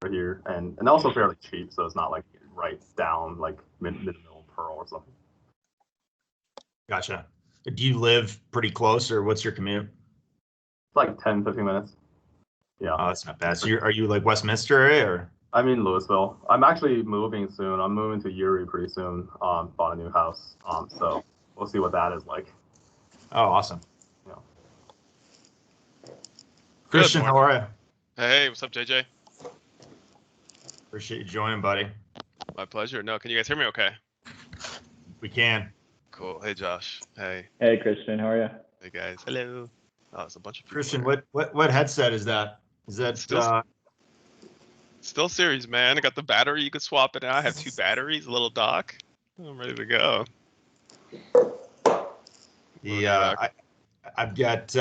here, and also fairly cheap, so it's not like right down like mid-middle Pearl or something. Gotcha. Do you live pretty close, or what's your commute? It's like 10, 15 minutes. Yeah. Oh, that's not bad. So are you like Westminster area, or? I'm in Louisville. I'm actually moving soon. I'm moving to Erie pretty soon. Bought a new house. So we'll see what that is like. Oh, awesome. Yeah. Christian, how are you? Hey, what's up, JJ? Appreciate you joining, buddy. My pleasure. No, can you guys hear me okay? We can. Cool. Hey, Josh. Hey. Hey, Christian, how are you? Hey, guys. Hello. Oh, it's a bunch of people. Christian, here. what headset is that? Is that Still series, man. I got the battery. You can swap it out. I have 2 batteries, a little dock. I'm ready to go. I've got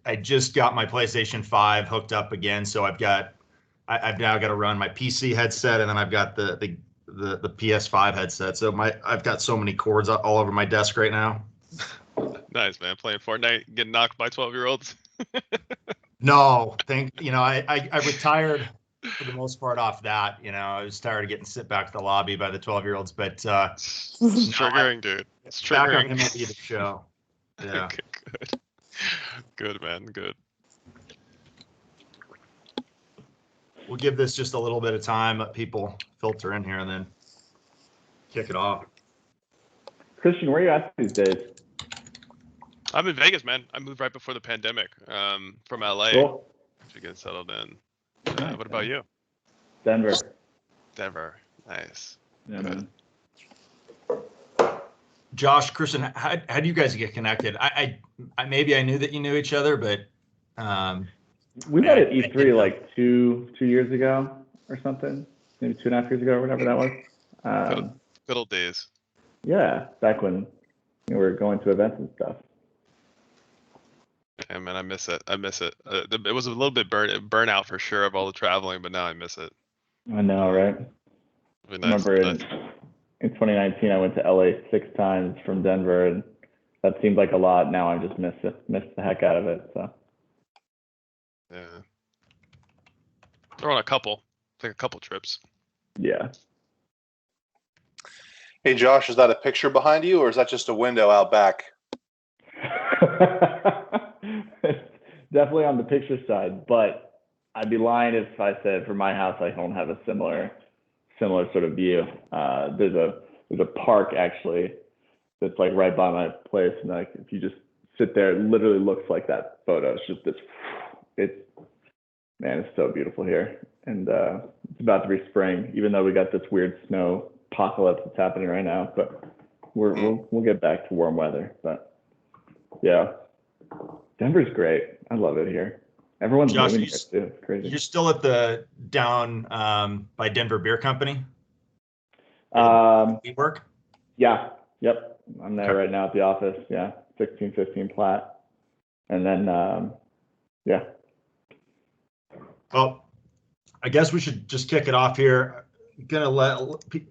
I just got my PlayStation 5 hooked up again, so I've now got to run my PC headset, and then I've got the PS5 headset. So I've got so many cords all over my desk right now. Nice, man. Playing Fortnite, getting knocked by 12-year-olds. No, I retired for the most part off that. I was tired of getting sent back to the lobby by the 12-year-olds, but it's triggering, dude. It's triggering. Back on MLB The Show. Yeah. Okay, good. Good, man. Good. We'll give this just a little bit of time, let people filter in here, and then kick it off. Christian, where are you at these days? I'm in Vegas, man. I moved right before the pandemic from LA. Cool. To get settled in. What about you? Denver. Denver. Nice. Yeah, Good. man. Josh, Christian, how do you guys get connected? I maybe I knew that you knew each other, but we met at E3 like two years ago or something, maybe 2.5 years ago or whatever that was. Good old days. Yeah, back when we were going to events and stuff. Yeah, man, I miss it. It was a little bit burnout for sure of all the traveling, but now I miss it. I know, right? Nice, Remember in 2019, I went to LA 6 times from Denver, and that seemed like a lot. Now I just miss the heck out of it. So. Yeah. Throw on a couple trips. Yeah. Hey, Josh, is that a picture behind you, or is that just a window out back? Definitely on the picture side, but I'd be lying if I said for my house I don't have a similar sort of view. There's a park actually that's like right by my place, and like if you just sit there, it literally looks like that photo. It's just this. It's so beautiful here, and it's about to be spring, even though we got this weird snow apocalypse that's happening right now. But we'll get back to warm weather. But yeah, Denver's great. I love it here. Everyone's moving here too. It's crazy. You're still at the down by Denver Beer Company? We work? Yeah. Yep. I'm there right now at the office. Yeah. 1615 Platt. And then, yeah. Well, I guess we should just kick it off here. Gonna let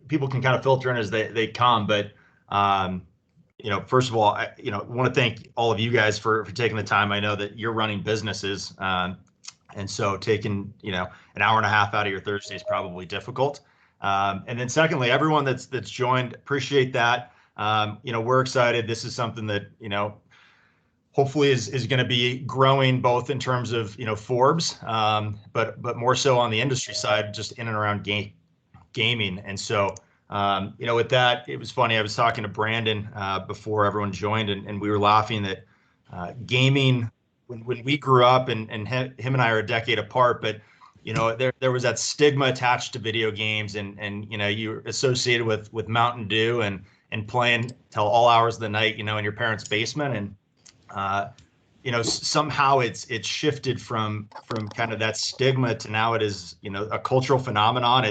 people can kind of filter in as they come, but first of all, I want to thank all of you guys for taking the time. I know that you're running businesses, and so taking an hour and a half out of your Thursday is probably difficult. And then secondly, everyone that's joined, appreciate that. We're excited. This is something that hopefully is going to be growing both in terms of Forbes, but more so on the industry side, just in and around gaming. And so with that, it was funny. I was talking to Brandon before everyone joined, and we were laughing that gaming, when we grew up, and him and I are a decade apart, but there was that stigma attached to video games, and you're associated with Mountain Dew and playing till all hours of the night, in your parents' basement, and somehow it's shifted from kind of that stigma to now it is a cultural phenomenon.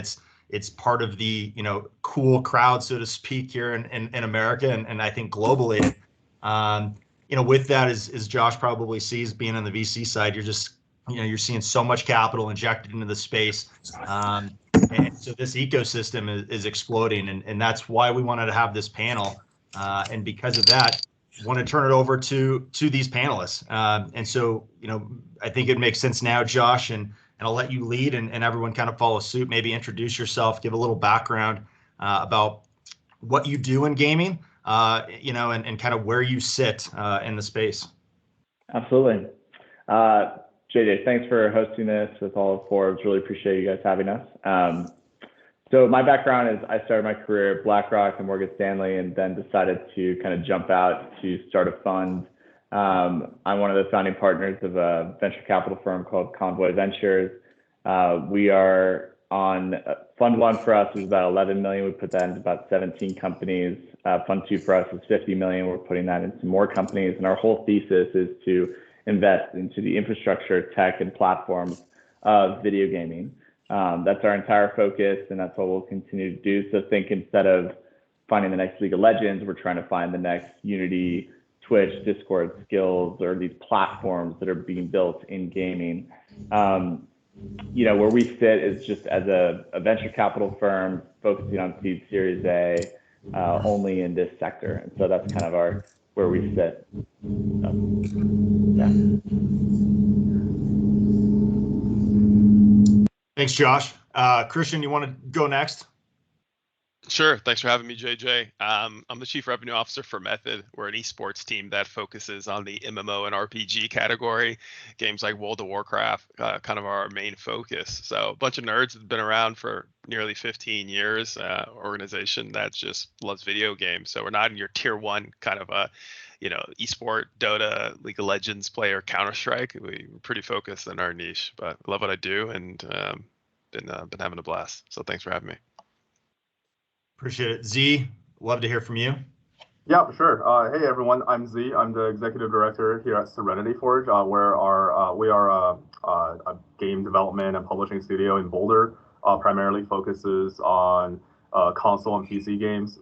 It's part of the cool crowd, so to speak, here in America, and I think globally. With that, as Josh probably sees, being on the VC side, you're just you're seeing so much capital injected into the space, and so this ecosystem is exploding, and that's why we wanted to have this panel, and because of that, want to turn it over to these panelists, and so I think it makes sense now, Josh, and I'll let you lead and everyone kind of follow suit. Maybe introduce yourself, give a little background about what you do in gaming, and kind of where you sit in the space. Absolutely. JJ, thanks for hosting this with all of Forbes. Really appreciate you guys having us. So my background is I started my career at BlackRock and Morgan Stanley, and then decided to kind of jump out to start a fund. I'm one of the founding partners of a venture capital firm called Konvoy Ventures. We are on fund one for us is about 11 million. We put that into about 17 companies. Fund two for us is 50 million. We're putting that into more companies. And our whole thesis is to invest into the infrastructure, tech, and platforms of video gaming. That's our entire focus, and that's what we'll continue to do. So think instead of finding the next League of Legends, we're trying to find the next Unity, Twitch, Discord, Skills, or these platforms that are being built in gaming. Where we sit is just as a venture capital firm focusing on seed Series A, only in this sector. And so that's kind of where we sit. Yeah. Thanks, Josh. Christian, you want to go next? Sure. Thanks for having me, JJ. I'm the Chief Revenue Officer for Method. We're an esports team that focuses on the MMO and RPG category. Games like World of Warcraft, kind of our main focus. So a bunch of nerds that have been around for nearly 15 years. Organization that just loves video games. So we're not in your tier one kind of esport, Dota, League of Legends player, Counter-Strike. We're pretty focused on our niche, but I love what I do and been having a blast. So thanks for having me. Appreciate it. Z, love to hear from you. Yeah, for sure. Hey everyone, I'm Z. I'm the executive director here at Serenity Forge, where we are a game development and publishing studio in Boulder. Primarily focuses on console and PC games.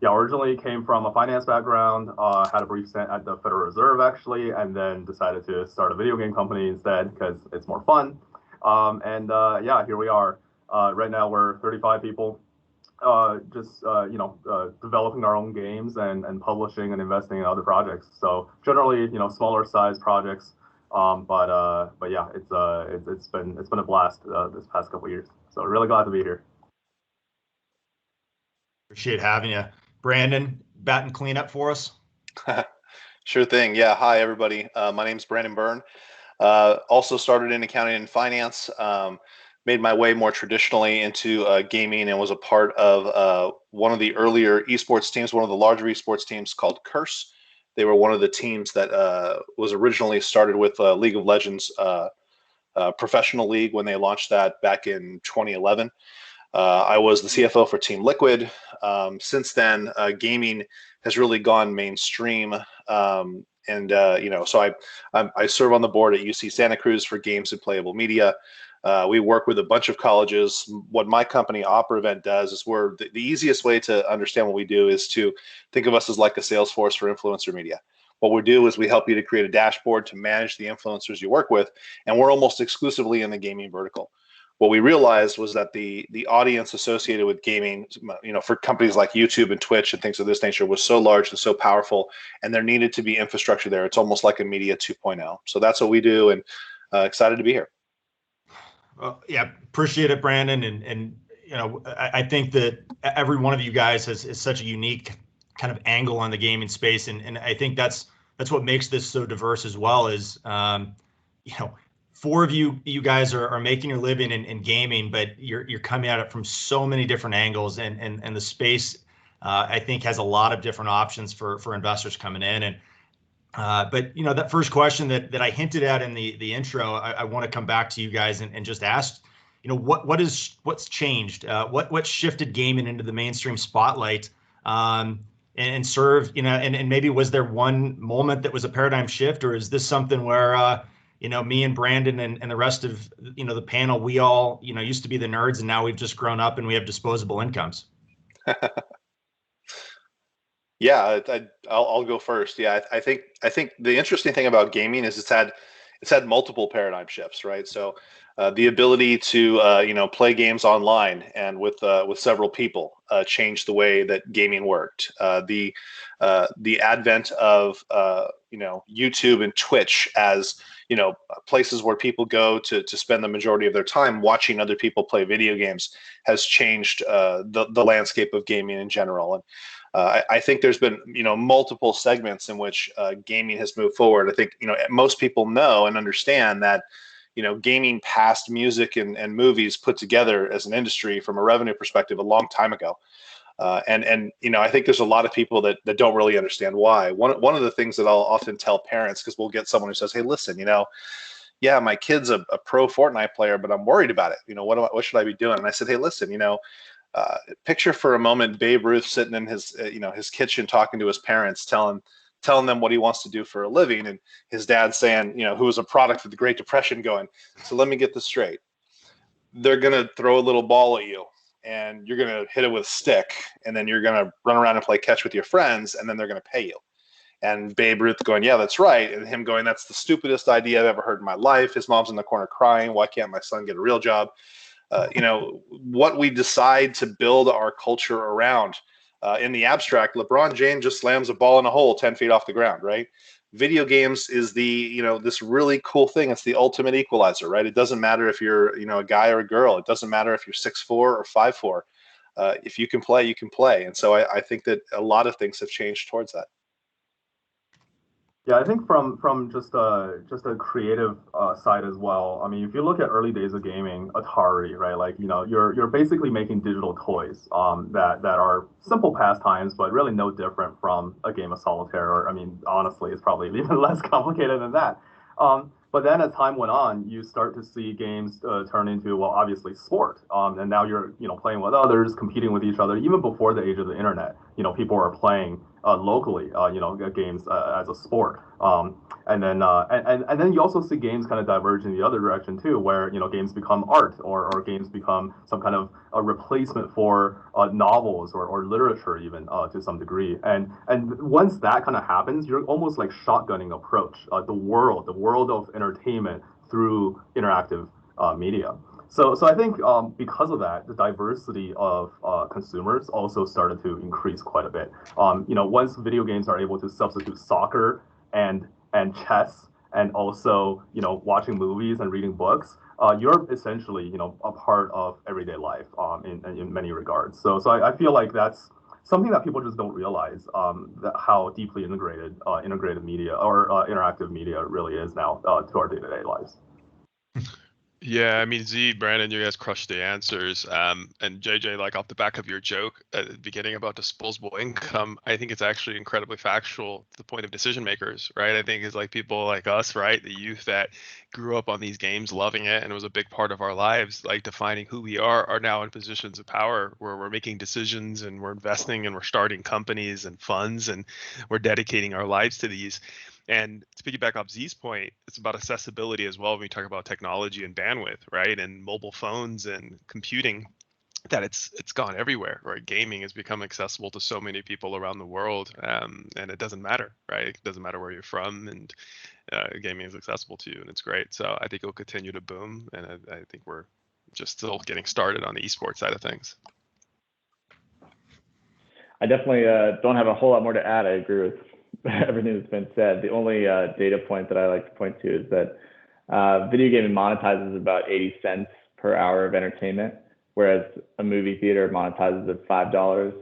Originally came from a finance background. Had a brief stint at the Federal Reserve actually, and then decided to start a video game company instead because it's more fun. Here we are. Right now we're 35 people. Developing our own games and publishing and investing in other projects. So generally, smaller size projects. But yeah, it's been a blast this past couple of years. So really glad to be here. Appreciate having you. Brandon, bat and cleanup for us. Sure thing. Yeah. Hi, everybody. My name's Brandon Byrne. Also started in accounting and finance. Made my way more traditionally into gaming and was a part of one of the earlier esports teams, one of the larger esports teams called Curse. They were one of the teams that was originally started with League of Legends professional league when they launched that back in 2011. I was the CFO for Team Liquid. Since then, gaming has really gone mainstream. So I serve on the board at UC Santa Cruz for games and playable media. We work with a bunch of colleges. What my company, OperaVent, does is the easiest way to understand what we do is to think of us as like a sales force for influencer media. What we do is we help you to create a dashboard to manage the influencers you work with, and we're almost exclusively in the gaming vertical. What we realized was that the audience associated with gaming, for companies like YouTube and Twitch and things of this nature, was so large and so powerful, and there needed to be infrastructure there. It's almost like a media 2.0. So that's what we do, and excited to be here. Well, yeah, appreciate it, Brandon. And I think that every one of you guys has such a unique kind of angle on the gaming space, and I think that's what makes this so diverse as well. Is four of you guys are making your living in gaming, but you're coming at it from so many different angles, and the space I think has a lot of different options for investors coming in. And but that first question that I hinted at in the intro, I want to come back to you guys and just ask, what's changed? What shifted gaming into the mainstream spotlight, and serve, and maybe was there one moment that was a paradigm shift, or is this something where me and Brandon and the rest of the panel, we all used to be the nerds, and now we've just grown up and we have disposable incomes? Yeah, I'll go first. Yeah, I think the interesting thing about gaming is it's had multiple paradigm shifts, right? So the ability to play games online and with several people changed the way that gaming worked. The advent of YouTube and Twitch as places where people go to spend the majority of their time watching other people play video games has changed the landscape of gaming in general. And I think there's been multiple segments in which gaming has moved forward. I think most people know and understand that gaming passed music and movies put together as an industry from a revenue perspective a long time ago. And I think there's a lot of people that don't really understand why. One of the things that I'll often tell parents, because we'll get someone who says, hey, listen, yeah, my kid's a pro Fortnite player, but I'm worried about it. What should I be doing? And I said, hey, listen, picture for a moment Babe Ruth sitting in his his kitchen talking to his parents, telling them what he wants to do for a living, and his dad saying, who was a product of the Great Depression, going, so let me get this straight. They're gonna throw a little ball at you, and you're gonna hit it with a stick, and then you're gonna run around and play catch with your friends, and then they're gonna pay you. And Babe Ruth going, yeah, that's right. And him going, that's the stupidest idea I've ever heard in my life. His mom's in the corner crying. Why can't my son get a real job? What we decide to build our culture around. In the abstract, LeBron James just slams a ball in a hole 10 feet off the ground, right? Video games is this really cool thing. It's the ultimate equalizer, right? It doesn't matter if you're, a guy or a girl. It doesn't matter if you're 6'4" or 5'4". If you can play, you can play. And so I think that a lot of things have changed towards that. Yeah, I think from just a creative side as well. I mean, if you look at early days of gaming, Atari, right? Like you're basically making digital toys that are simple pastimes, but really no different from a game of solitaire. Or I mean, honestly, it's probably even less complicated than that. But then as time went on, you start to see games turn into, well, obviously sport. And now you're playing with others, competing with each other. Even before the age of the internet, people are playing locally, games as a sport. And then you also see games kind of diverge in the other direction too, where games become art or games become some kind of a replacement for novels or literature even to some degree. And once that kind of happens, you're almost like shotgunning approach the world of entertainment through interactive media. So I think because of that, the diversity of consumers also started to increase quite a bit. Once video games are able to substitute soccer and chess and also watching movies and reading books, you're essentially a part of everyday life in many regards. So I feel like that's something that people just don't realize how deeply integrated media or interactive media really is now to our day-to-day lives. Yeah, I mean, Z, Brandon, you guys crushed the answers. And JJ, like off the back of your joke at the beginning about disposable income, I think it's actually incredibly factual to the point of decision makers, right? I think it's like people like us, right? The youth that grew up on these games, loving it, and it was a big part of our lives, like defining who we are now in positions of power where we're making decisions and we're investing and we're starting companies and funds and we're dedicating our lives to these. And to piggyback off Z's point, it's about accessibility as well when we talk about technology and bandwidth, right? And mobile phones and computing, that it's gone everywhere, right? Gaming has become accessible to so many people around the world, and it doesn't matter, right? It doesn't matter where you're from, and gaming is accessible to you, and it's great. So I think it'll continue to boom, and I think we're just still getting started on the esports side of things. I definitely don't have a whole lot more to add. I agree with everything that's been said. The only data point that I like to point to is that video gaming monetizes about 80 cents per hour of entertainment, whereas a movie theater monetizes at $5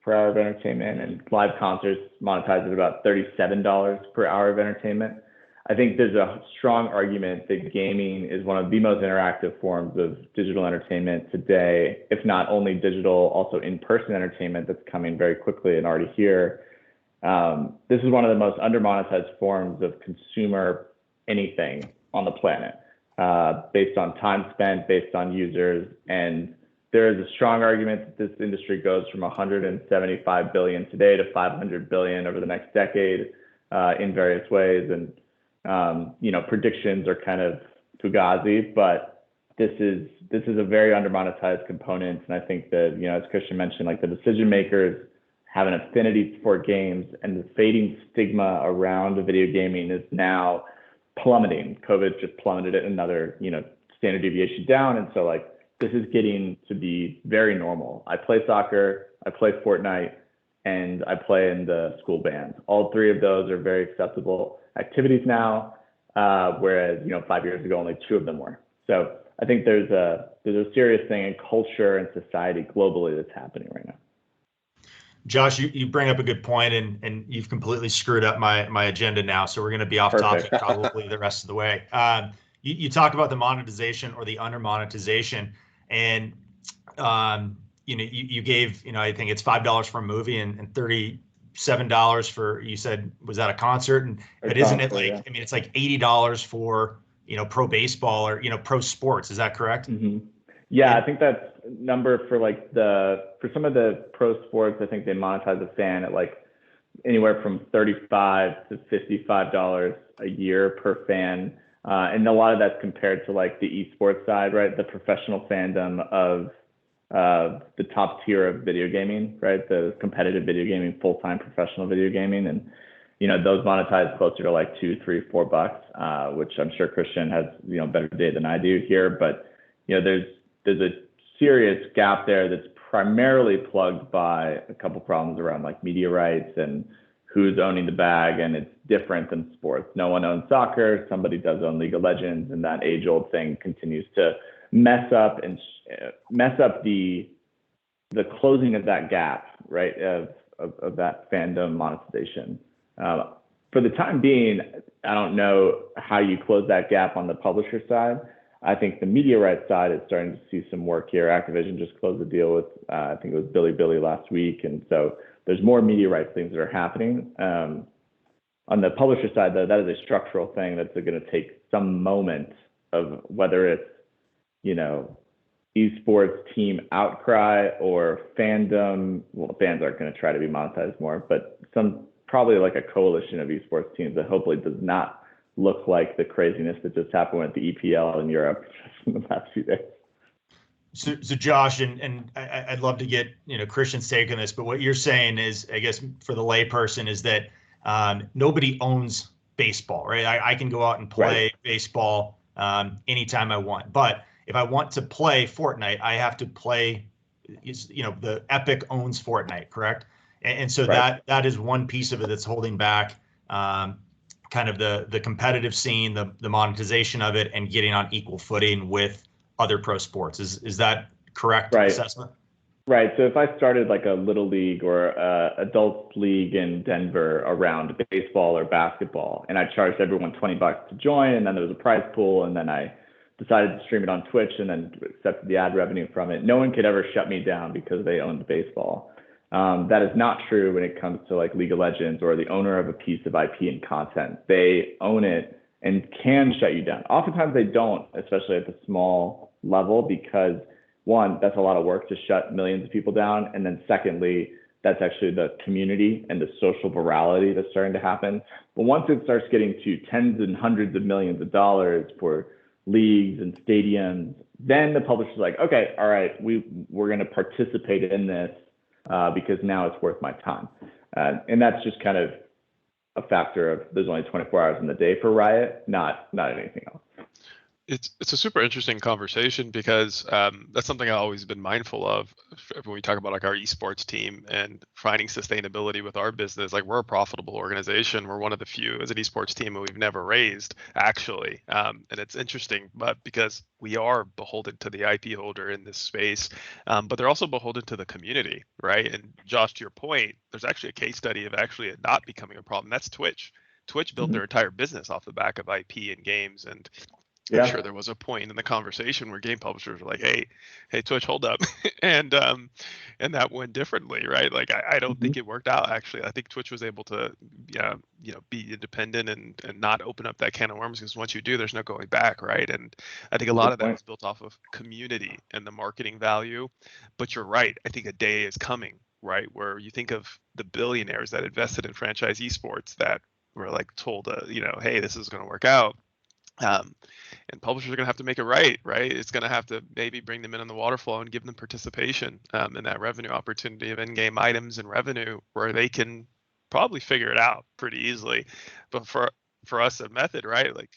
per hour of entertainment, and live concerts monetize at about $37 per hour of entertainment. I think there's a strong argument that gaming is one of the most interactive forms of digital entertainment today, if not only digital, also in-person entertainment that's coming very quickly and already here. This is one of the most under-monetized forms of consumer anything on the planet, based on time spent, based on users. And there is a strong argument that this industry goes from 175 billion today to 500 billion over the next decade in various ways. And predictions are kind of fugazi, but this is a very under-monetized component. And I think that, as Christian mentioned, like the decision makers have an affinity for games, and the fading stigma around video gaming is now plummeting. COVID just plummeted it another, standard deviation down. And so like, this is getting to be very normal. I play soccer, I play Fortnite, and I play in the school band. All three of those are very acceptable activities now, whereas 5 years ago only two of them were. So I think there's a serious thing in culture and society globally that's happening right now. Josh, you bring up a good point, and you've completely screwed up my agenda now. So we're going to be off topic probably the rest of the way. You talk about the monetization or the under monetization, and you gave I think it's $5 for a movie and $37 for, you said, was that a concert? But isn't it like, I mean, it's like $80 for pro baseball or pro sports? Is that correct? Mm-hmm. Yeah, I think that's number for like for some of the pro sports. I think they monetize a fan at like anywhere from $35 to $55 a year per fan. And a lot of that's compared to like the esports side, right? The professional fandom of the top tier of video gaming, right? The competitive video gaming, full-time professional video gaming. And, those monetize closer to like $2, $3, $4, which I'm sure Christian has, better data than I do here. But, there's a serious gap there that's primarily plugged by a couple problems around like media rights and who's owning the bag. And it's different than sports. No one owns soccer. Somebody does own League of Legends, and that age-old thing continues to mess up the closing of that gap, right, of that fandom monetization. For the time being, I don't know how you close that gap on the publisher side. I think the media rights side is starting to see some work here. Activision just closed a deal with, I think it was Billy last week. And so there's more media rights things that are happening. On the publisher side, though, that is a structural thing that's going to take some moment of whether it's, esports team outcry or fandom. Well, fans aren't going to try to be monetized more, but probably like a coalition of esports teams that hopefully does not look like the craziness that just happened with the EPL in Europe in the past few days. So Josh, and I'd love to get Christian's take on this, but what you're saying is, I guess for the layperson, is that nobody owns baseball, right? I can go out and play baseball anytime I want, but if I want to play Fortnite, I have to play. The Epic owns Fortnite, correct? And so that is one piece of it that's holding back kind of the competitive scene, the monetization of it, and getting on equal footing with other pro sports. Is that correct assessment? Right. So if I started like a little league or adult league in Denver around baseball or basketball, and I charged everyone $20 to join, and then there was a prize pool, and then I decided to stream it on Twitch and then accepted the ad revenue from it, no one could ever shut me down because they owned baseball. That is not true when it comes to like League of Legends or the owner of a piece of IP and content. They own it and can shut you down. Oftentimes they don't, especially at the small level, because one, that's a lot of work to shut millions of people down. And then secondly, that's actually the community and the social virality that's starting to happen. But once it starts getting to tens and hundreds of millions of dollars for leagues and stadiums, then the publisher's like, okay, all right, we're going to participate in this because now it's worth my time. And that's just kind of a factor of there's only 24 hours in the day for Riot, not anything else. It's a super interesting conversation because that's something I've always been mindful of when we talk about like our esports team and finding sustainability with our business. Like, we're a profitable organization. We're one of the few as an esports team that we've never raised, actually. And it's interesting, but because we are beholden to the IP holder in this space, but they're also beholden to the community, right? And Josh, to your point, there's actually a case study of actually it not becoming a problem. That's Twitch. Twitch built their entire business off the back of IP and games. And I'm sure there was a point in the conversation where game publishers were like, hey, Twitch, hold up. and that went differently, right? Like, I don't think it worked out, actually. I think Twitch was able to, be independent and not open up that can of worms, because once you do, there's no going back, right? And I think a lot of that was built off of community and the marketing value. But you're right. I think a day is coming, right, where you think of the billionaires that invested in franchise esports that were like told, hey, this is going to work out. And publishers are going to have to make it right? It's going to have to maybe bring them in on the water flow and give them participation in that revenue opportunity of in-game items and revenue, where they can probably figure it out pretty easily. But for us at Method, right, like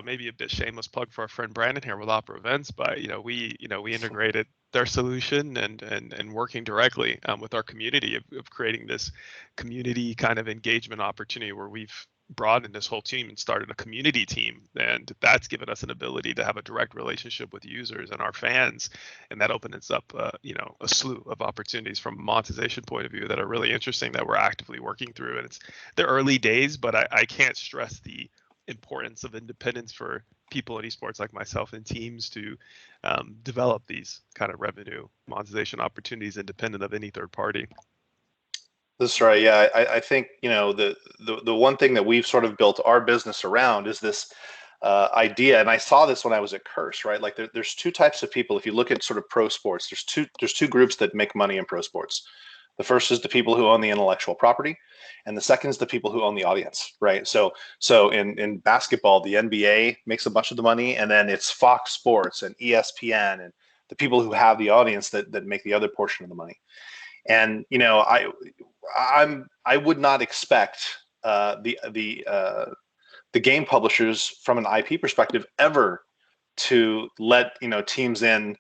maybe a bit shameless plug for our friend Brandon here with Opera Events, but we integrated their solution and working directly with our community of creating this community kind of engagement opportunity where we've broadened this whole team and started a community team, and that's given us an ability to have a direct relationship with users and our fans, and that opens up a slew of opportunities from a monetization point of view that are really interesting that we're actively working through. And it's the early days, but I can't stress the importance of independence for people in esports like myself and teams to develop these kind of revenue monetization opportunities independent of any third party. That's right. Yeah, I think the one thing that we've sort of built our business around is this idea, and I saw this when I was at Curse, right? Like there's two types of people. If you look at sort of pro sports, there's two groups that make money in pro sports. The first is the people who own the intellectual property, and the second is the people who own the audience, right? So in basketball, the NBA makes a bunch of the money, and then it's Fox Sports and ESPN and the people who have the audience that make the other portion of the money. And I would not expect the game publishers from an IP perspective ever to let teams in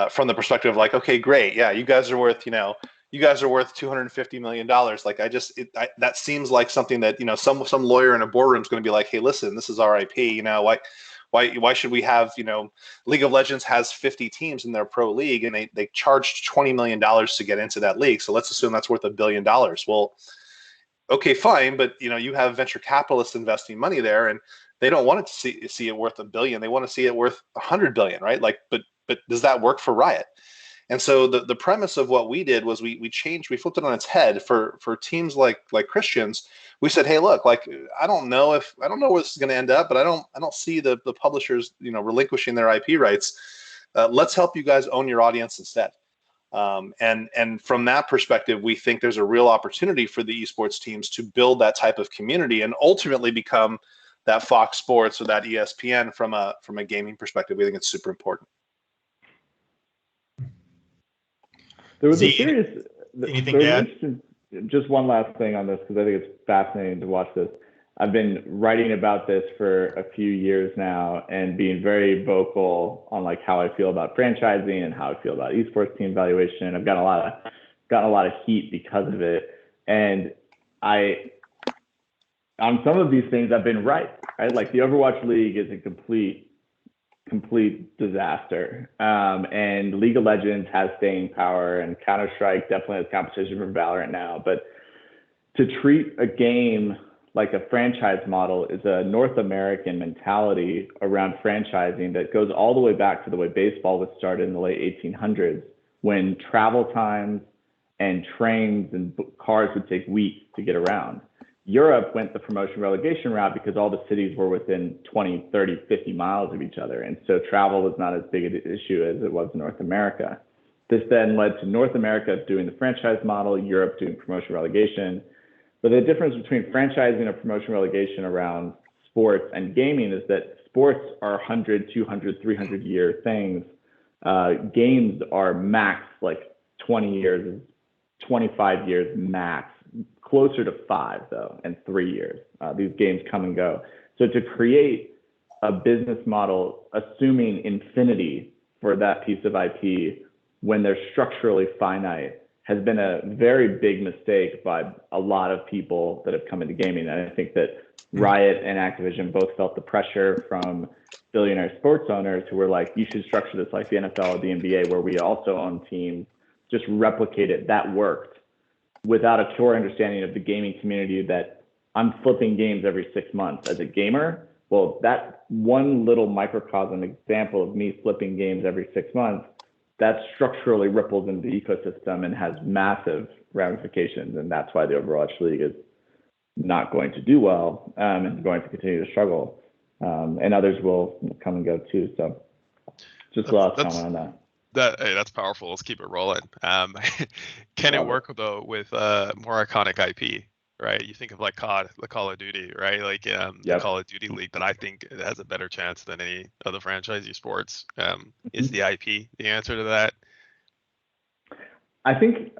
from the perspective of like, okay, great, yeah, you guys are worth $250 million. Like that seems like something that some lawyer in a boardroom is going to be like, hey, listen, this is our IP. Why should we have, League of Legends has 50 teams in their pro league and they charged $20 million to get into that league. So let's assume that's worth $1 billion. Well, okay, fine. But, you have venture capitalists investing money there and they don't want to see it worth $1 billion. They want to see it worth $100 billion, right? Like, but does that work for Riot? And so the premise of what we did was we flipped it on its head for teams like Christians. We said, hey, look, like I don't know where this is going to end up, but I don't see the publishers relinquishing their IP rights. Let's help you guys own your audience instead. And from that perspective, we think there's a real opportunity for the esports teams to build that type of community and ultimately become that Fox Sports or that ESPN from a gaming perspective. We think it's super important. There was a serious. Anything to add? Just one last thing on this, because I think it's fascinating to watch this. I've been writing about this for a few years now and being very vocal on like how I feel about franchising and how I feel about esports team valuation. I've gotten a lot of heat because of it, and on some of these things I've been right. Like the Overwatch League is a complete disaster. And League of Legends has staying power, and Counter-Strike definitely has competition from Valorant now. But to treat a game like a franchise model is a North American mentality around franchising that goes all the way back to the way baseball was started in the late 1800s, when travel times and trains and cars would take weeks to get around. Europe went the promotion relegation route because all the cities were within 20, 30, 50 miles of each other. And so travel was not as big an issue as it was in North America. This then led to North America doing the franchise model, Europe doing promotion relegation. But the difference between franchising and promotion relegation around sports and gaming is that sports are 100, 200, 300 year things. Games are max like 20 years, 25 years max. Closer to 5 though, and 3 years. These games come and go. So to create a business model assuming infinity for that piece of IP when they're structurally finite has been a very big mistake by a lot of people that have come into gaming. And I think that Riot and Activision both felt the pressure from billionaire sports owners who were like, you should structure this like the NFL or the NBA, where we also own teams, just replicate it. That worked, without a core understanding of the gaming community that I'm flipping games every 6 months as a gamer. Well, that one little microcosm example of me flipping games every 6 months, that structurally ripples into the ecosystem and has massive ramifications. And that's why the Overwatch League is not going to do well and going to continue to struggle. And others will come and go too. So just a lot of comment on that. That's powerful. Let's keep it rolling. Can it work though with more iconic IP, right? You think of like COD, the Call of Duty, right? Like the Call of Duty League that I think has a better chance than any other franchise esports. Is the IP the answer to that? I think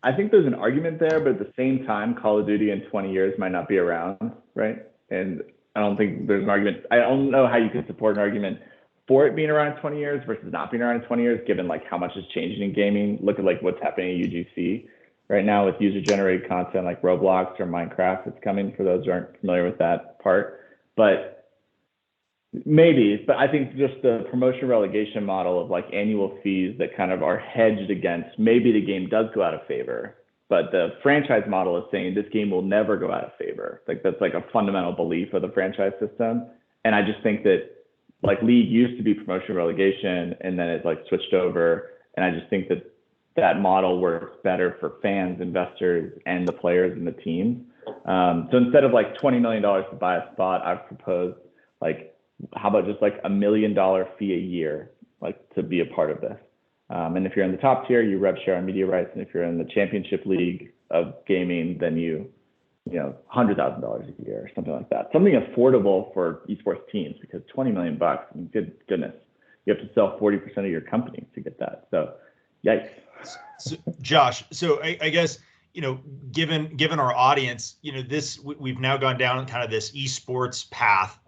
there's an argument there, but at the same time, Call of Duty in 20 years might not be around, right? And I don't think there's an argument. I don't know how you could support an argument for it being around 20 years versus not being around 20 years, given like how much is changing in gaming. Look at like what's happening at UGC right now with user-generated content like Roblox or Minecraft that's coming, for those who aren't familiar with that part. But I think just the promotion relegation model of like annual fees that kind of are hedged against maybe the game does go out of favor, but the franchise model is saying this game will never go out of favor. Like that's like a fundamental belief of the franchise system. And I just think that like League used to be promotion relegation and then it like switched over. And I just think that that model works better for fans, investors, and the players and the teams. So instead of like $20 million to buy a spot, I've proposed like, how about just like $1 million fee a year, like to be a part of this. And if you're in the top tier, you rev share on media rights. And if you're in the championship league of gaming, then you know, $100,000 a year or something like that. Something affordable for esports teams, because 20 million bucks, I mean, goodness, you have to sell 40% of your company to get that. So yikes. So, Josh, so I guess, you know, given our audience, you know, we've now gone down kind of this esports path,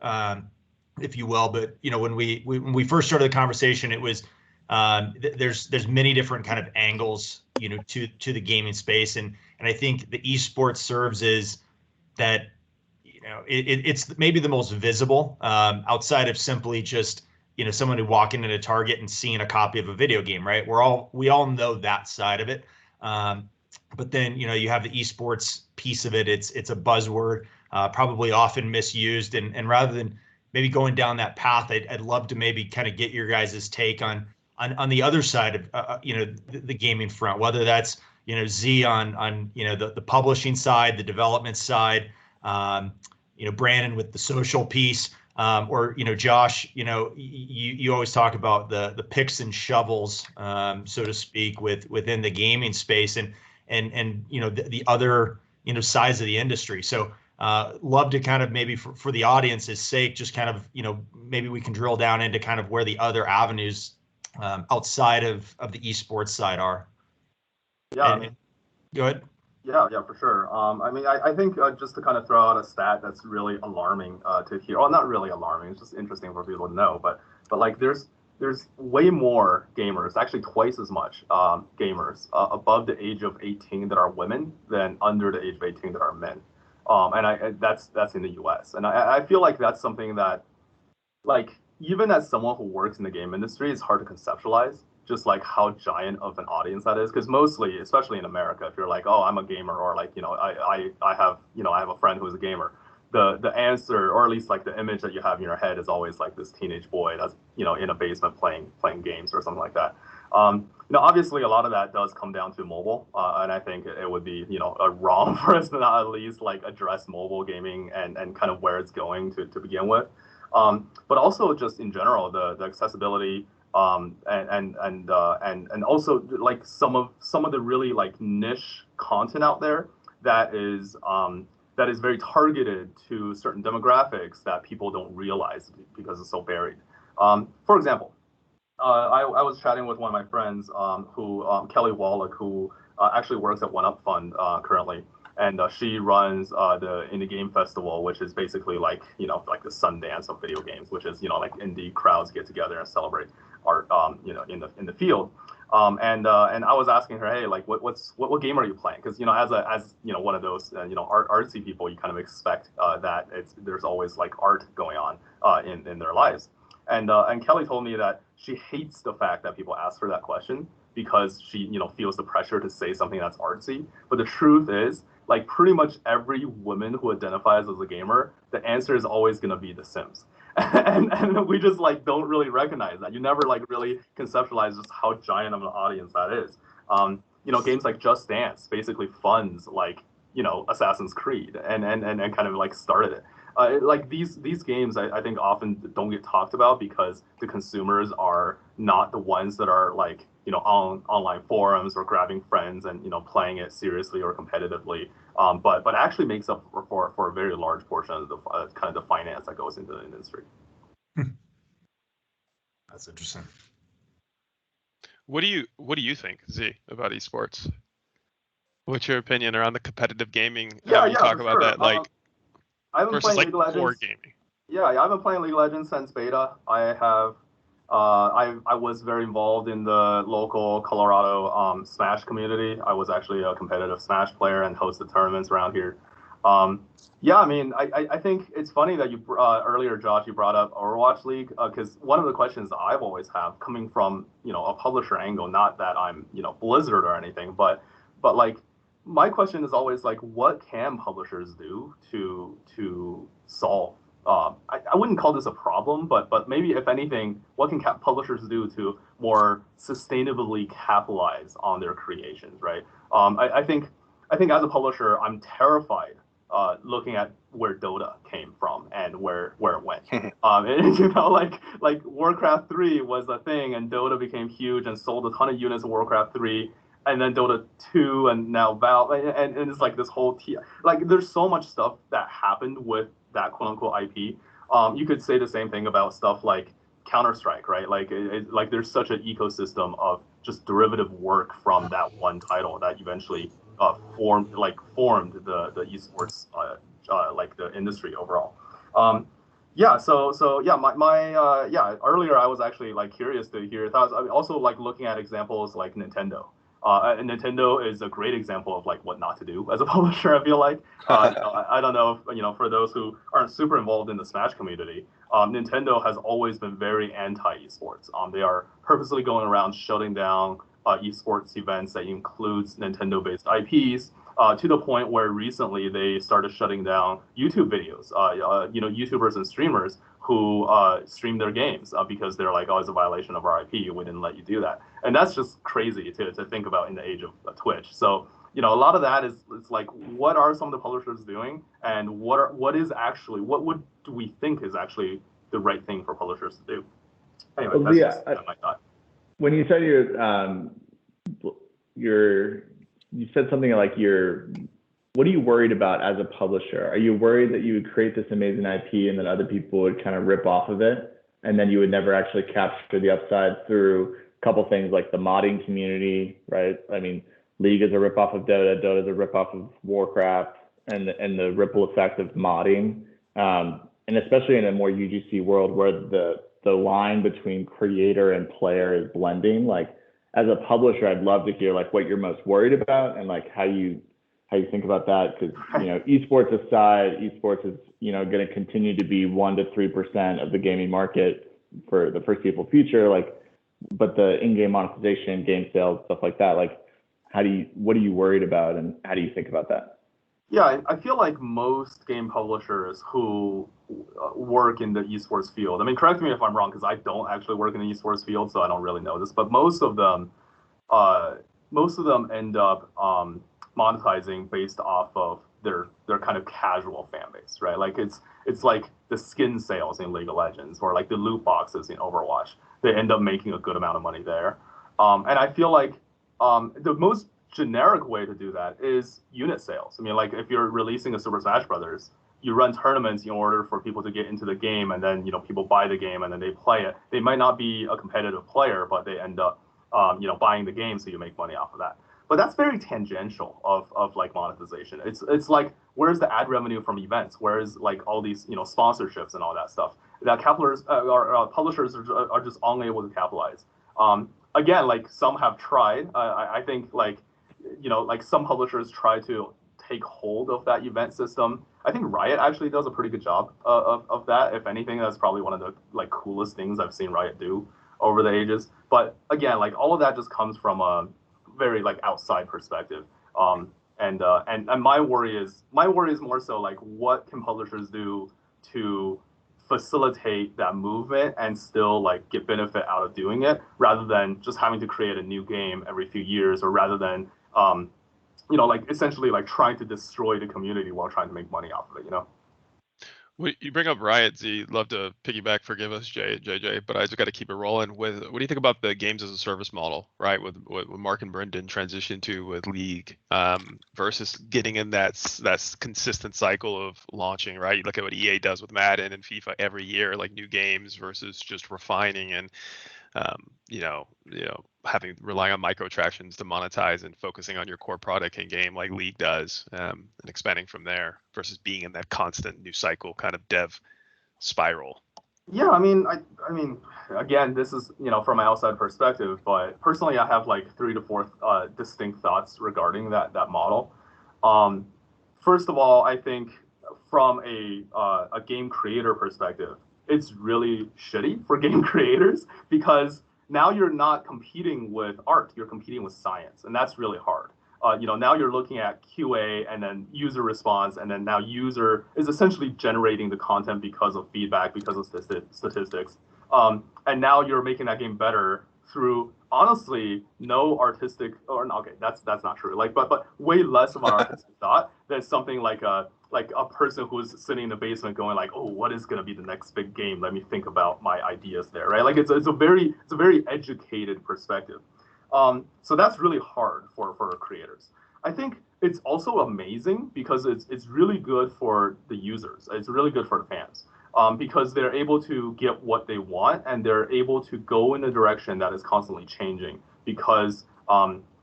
if you will. But, you know, when we first started the conversation, it was there's many different kind of angles, you know, to the gaming space. And I think the esports serves as that, you know, it's maybe the most visible outside of simply just, you know, someone who walking into Target and seeing a copy of a video game, right? We all know that side of it. But then, you know, you have the esports piece of it. It's a buzzword, probably often misused. And rather than maybe going down that path, I'd love to maybe kind of get your guys' take on the other side of, you know, the gaming front, whether that's, you know, Z on you know, the publishing side, the development side, you know, Brandon with the social piece, or, you know, Josh, you know, you always talk about the picks and shovels, so to speak, within the gaming space and you know, the other, you know, sides of the industry. So love to kind of maybe for the audience's sake, just kind of, you know, maybe we can drill down into kind of where the other avenues outside of the esports side are. Yeah, go ahead. Yeah, for sure. I mean, I think just to kind of throw out a stat that's really alarming to hear. Well, not really alarming. It's just interesting for people to know. But like, there's way more gamers, actually twice as much gamers above the age of 18 that are women than under the age of 18 that are men. And that's in the U.S. And I feel like that's something that, like, even as someone who works in the game industry, it's hard to conceptualize just like how giant of an audience that is. Because mostly, especially in America, if you're like, oh, I'm a gamer, or like, you know, I have a friend who's a gamer, the answer, or at least like the image that you have in your head, is always like this teenage boy that's, you know, in a basement playing games or something like that. You know, obviously a lot of that does come down to mobile, and I think it would be, you know, wrong for us to not at least like address mobile gaming and kind of where it's going to begin with. But also just in general, the accessibility, and also like some of the really like niche content out there that is very targeted to certain demographics that people don't realize because it's so buried. For example, I was chatting with one of my friends, who Kelly Wallach, who actually works at One Up Fund currently. And she runs the Indie Game Festival, which is basically like, you know, like the Sundance of video games, which is, you know, like indie crowds get together and celebrate art, you know, in the field. And I was asking her, hey, like, what game are you playing? Because, you know, as you know, one of those you know, artsy people, you kind of expect that there's always like art going on in their lives. And Kelly told me that she hates the fact that people ask her that question because she, you know, feels the pressure to say something that's artsy. But the truth is, like, pretty much every woman who identifies as a gamer, the answer is always going to be The Sims. and we just like don't really recognize that. You never like really conceptualize just how giant of an audience that is. You know, games like Just Dance basically funds like, you know, Assassin's Creed and kind of like started it. Like these games, I think often don't get talked about because the consumers are not the ones that are like, you know, on online forums or grabbing friends and, you know, playing it seriously or competitively. But actually makes up for a very large portion of the kind of the finance that goes into the industry. That's interesting. What do you think, Z, about esports? What's your opinion around the competitive gaming? Yeah, you talk about sure. that, like, I've been versus playing like League of core Legends. gaming. Yeah, I've been playing League of Legends since beta. I was very involved in the local Colorado Smash community. I was actually a competitive Smash player and hosted tournaments around here. Um, yeah, I mean, I think it's funny that you earlier, Josh, you brought up Overwatch League because one of the questions I've always have coming from a publisher angle, not that I'm Blizzard or anything, but like my question is always like, what can publishers do to solve I wouldn't call this a problem, but maybe if anything, what can publishers do to more sustainably capitalize on their creations, right? I think as a publisher, I'm terrified looking at where Dota came from and where it went. And, like Warcraft 3 was a thing, and Dota became huge and sold a ton of units of Warcraft 3. And then Dota 2 and now Valve, and it's like this whole like there's so much stuff that happened with that quote unquote IP. You could say the same thing about stuff like Counter-Strike, right? Like there's such an ecosystem of just derivative work from that one title that eventually formed the esports like the industry overall. Yeah, so yeah, my earlier I was actually like curious to hear your thoughts. I mean, also like looking at examples like Nintendo. And Nintendo is a great example of like what not to do as a publisher. I feel like I don't know if for those who aren't super involved in the Smash community, Nintendo has always been very anti esports. They are purposely going around shutting down esports events that includes Nintendo-based IPs. To the point where recently they started shutting down YouTube videos, YouTubers and streamers who stream their games because they're like, oh, it's a violation of our IP. We didn't let you do that. And that's just crazy to think about in the age of Twitch. So, a lot of that is it's like, what are some of the publishers doing, and what do we think is actually the right thing for publishers to do? Anyway, well, that's yeah, just my thought. When you said you said something like what are you worried about as a publisher? Are you worried that you would create this amazing IP and then other people would kind of rip off of it, and then you would never actually capture the upside through a couple things like the modding community, right? I mean, League is a ripoff of Dota, Dota is a ripoff of Warcraft, and the ripple effect of modding, and especially in a more UGC world where the line between creator and player is blending. Like, as a publisher, I'd love to hear like what you're most worried about and like how you think about that, because esports aside, esports is going to continue to be 1 to 3% of the gaming market for the foreseeable future. Like, but the in-game monetization, game sales, stuff like that. Like, what are you worried about, and how do you think about that? Yeah, I feel like most game publishers who work in the esports field, I mean, correct me if I'm wrong, because I don't actually work in the esports field, so I don't really know this, but most of them end up monetizing based off of their kind of casual fan base, right? Like it's like the skin sales in League of Legends or like the loot boxes in Overwatch. They end up making a good amount of money there. And I feel like the most generic way to do that is unit sales. I mean, like if you're releasing a Super Smash Brothers, you run tournaments in order for people to get into the game, and then people buy the game and then they play it. They might not be a competitive player, but they end up buying the game, so you make money off of that. But that's very tangential of like monetization. It's like, where's the ad revenue from events? Where's like all these sponsorships and all that stuff that publishers are just unable to capitalize. Again, like some have tried. I think like some publishers try to take hold of that event system. I think Riot actually does a pretty good job of that. If anything, that's probably one of the like coolest things I've seen Riot do over the ages. But again, like all of that just comes from a very like outside perspective. And my worry is more so like, what can publishers do to facilitate that movement and still like get benefit out of doing it, rather than just having to create a new game every few years, or rather than like essentially like trying to destroy the community while trying to make money off of it. Well, you bring up Riot, Z. Love to piggyback. Forgive us, JJ, but I just got to keep it rolling. What do you think about the games as a service model, right? With what Mark and Brendan transitioned to with League, versus getting in that consistent cycle of launching, right? You look at what EA does with Madden and FIFA every year, like new games, versus just refining and relying on microtransactions to monetize and focusing on your core product and game like League does, and expanding from there, versus being in that constant new cycle kind of dev spiral? Yeah, I mean, again, this is, from my outside perspective, but personally, I have like 3 to 4 distinct thoughts regarding that model. First of all, I think from a game creator perspective, it's really shitty for game creators because now you're not competing with art, you're competing with science, and that's really hard. Now you're looking at QA and then user response, and then now user is essentially generating the content because of feedback, because of statistics. And now you're making that game better through honestly no artistic, or okay, that's not true. Like, but way less of an artistic thought than something like a person who's sitting in the basement going like, oh, what is gonna be the next big game? Let me think about my ideas there, right? Like it's a very educated perspective. So that's really hard for creators. I think it's also amazing because it's really good for the users. It's really good for the fans because they're able to get what they want and they're able to go in a direction that is constantly changing because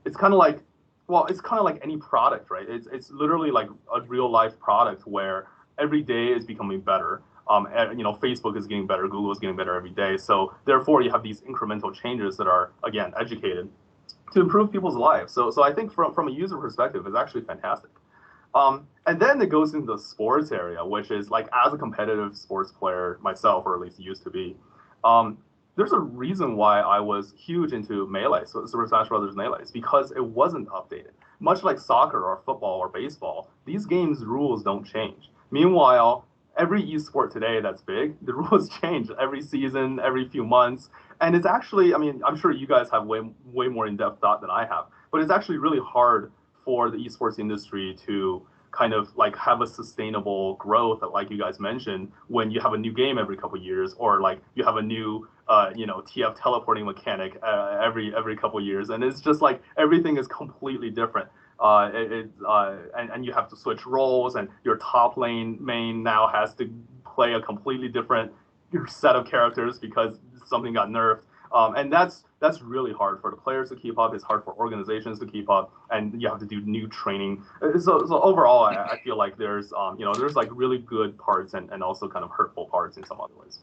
it's kind of like, well, it's kind of like any product, right? It's literally like a real life product where every day is becoming better. Facebook is getting better, Google is getting better every day. So therefore, you have these incremental changes that are, again, educated to improve people's lives. So I think from a user perspective, it's actually fantastic. And then it goes into the sports area, which is like, as a competitive sports player myself, or at least used to be, there's a reason why I was huge into Melee, so Super Smash Brothers Melee, is because it wasn't updated. Much like soccer or football or baseball, these games' rules don't change. Meanwhile, every esport today that's big, the rules change every season, every few months. And it's actually, I'm sure you guys have way more in-depth thought than I have, but it's actually really hard for the esports industry to kind of like have a sustainable growth, like you guys mentioned, when you have a new game every couple of years, or like you have a new, TF teleporting mechanic every couple of years. And it's just like everything is completely different. And you have to switch roles, and your top lane main now has to play a completely different set of characters because something got nerfed. And that's really hard for the players to keep up. It's hard for organizations to keep up, and you have to do new training. So overall, I feel like there's there's like really good parts and also kind of hurtful parts in some other ways.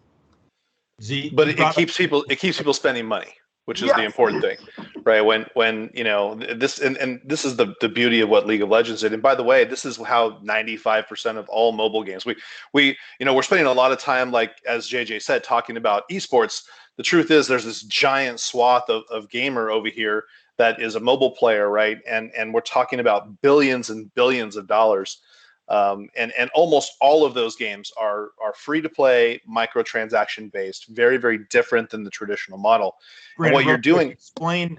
But it keeps people spending money, which is the important thing, right? When this and this is the beauty of what League of Legends did. And by the way, this is how 95% of all mobile games. We're spending a lot of time, like as JJ said, talking about esports. The truth is, there's this giant swath of gamer over here that is a mobile player, right? And we're talking about billions and billions of dollars. And almost all of those games are free to play, microtransaction based, very, very different than the traditional model. Brandon, and what you're doing, explain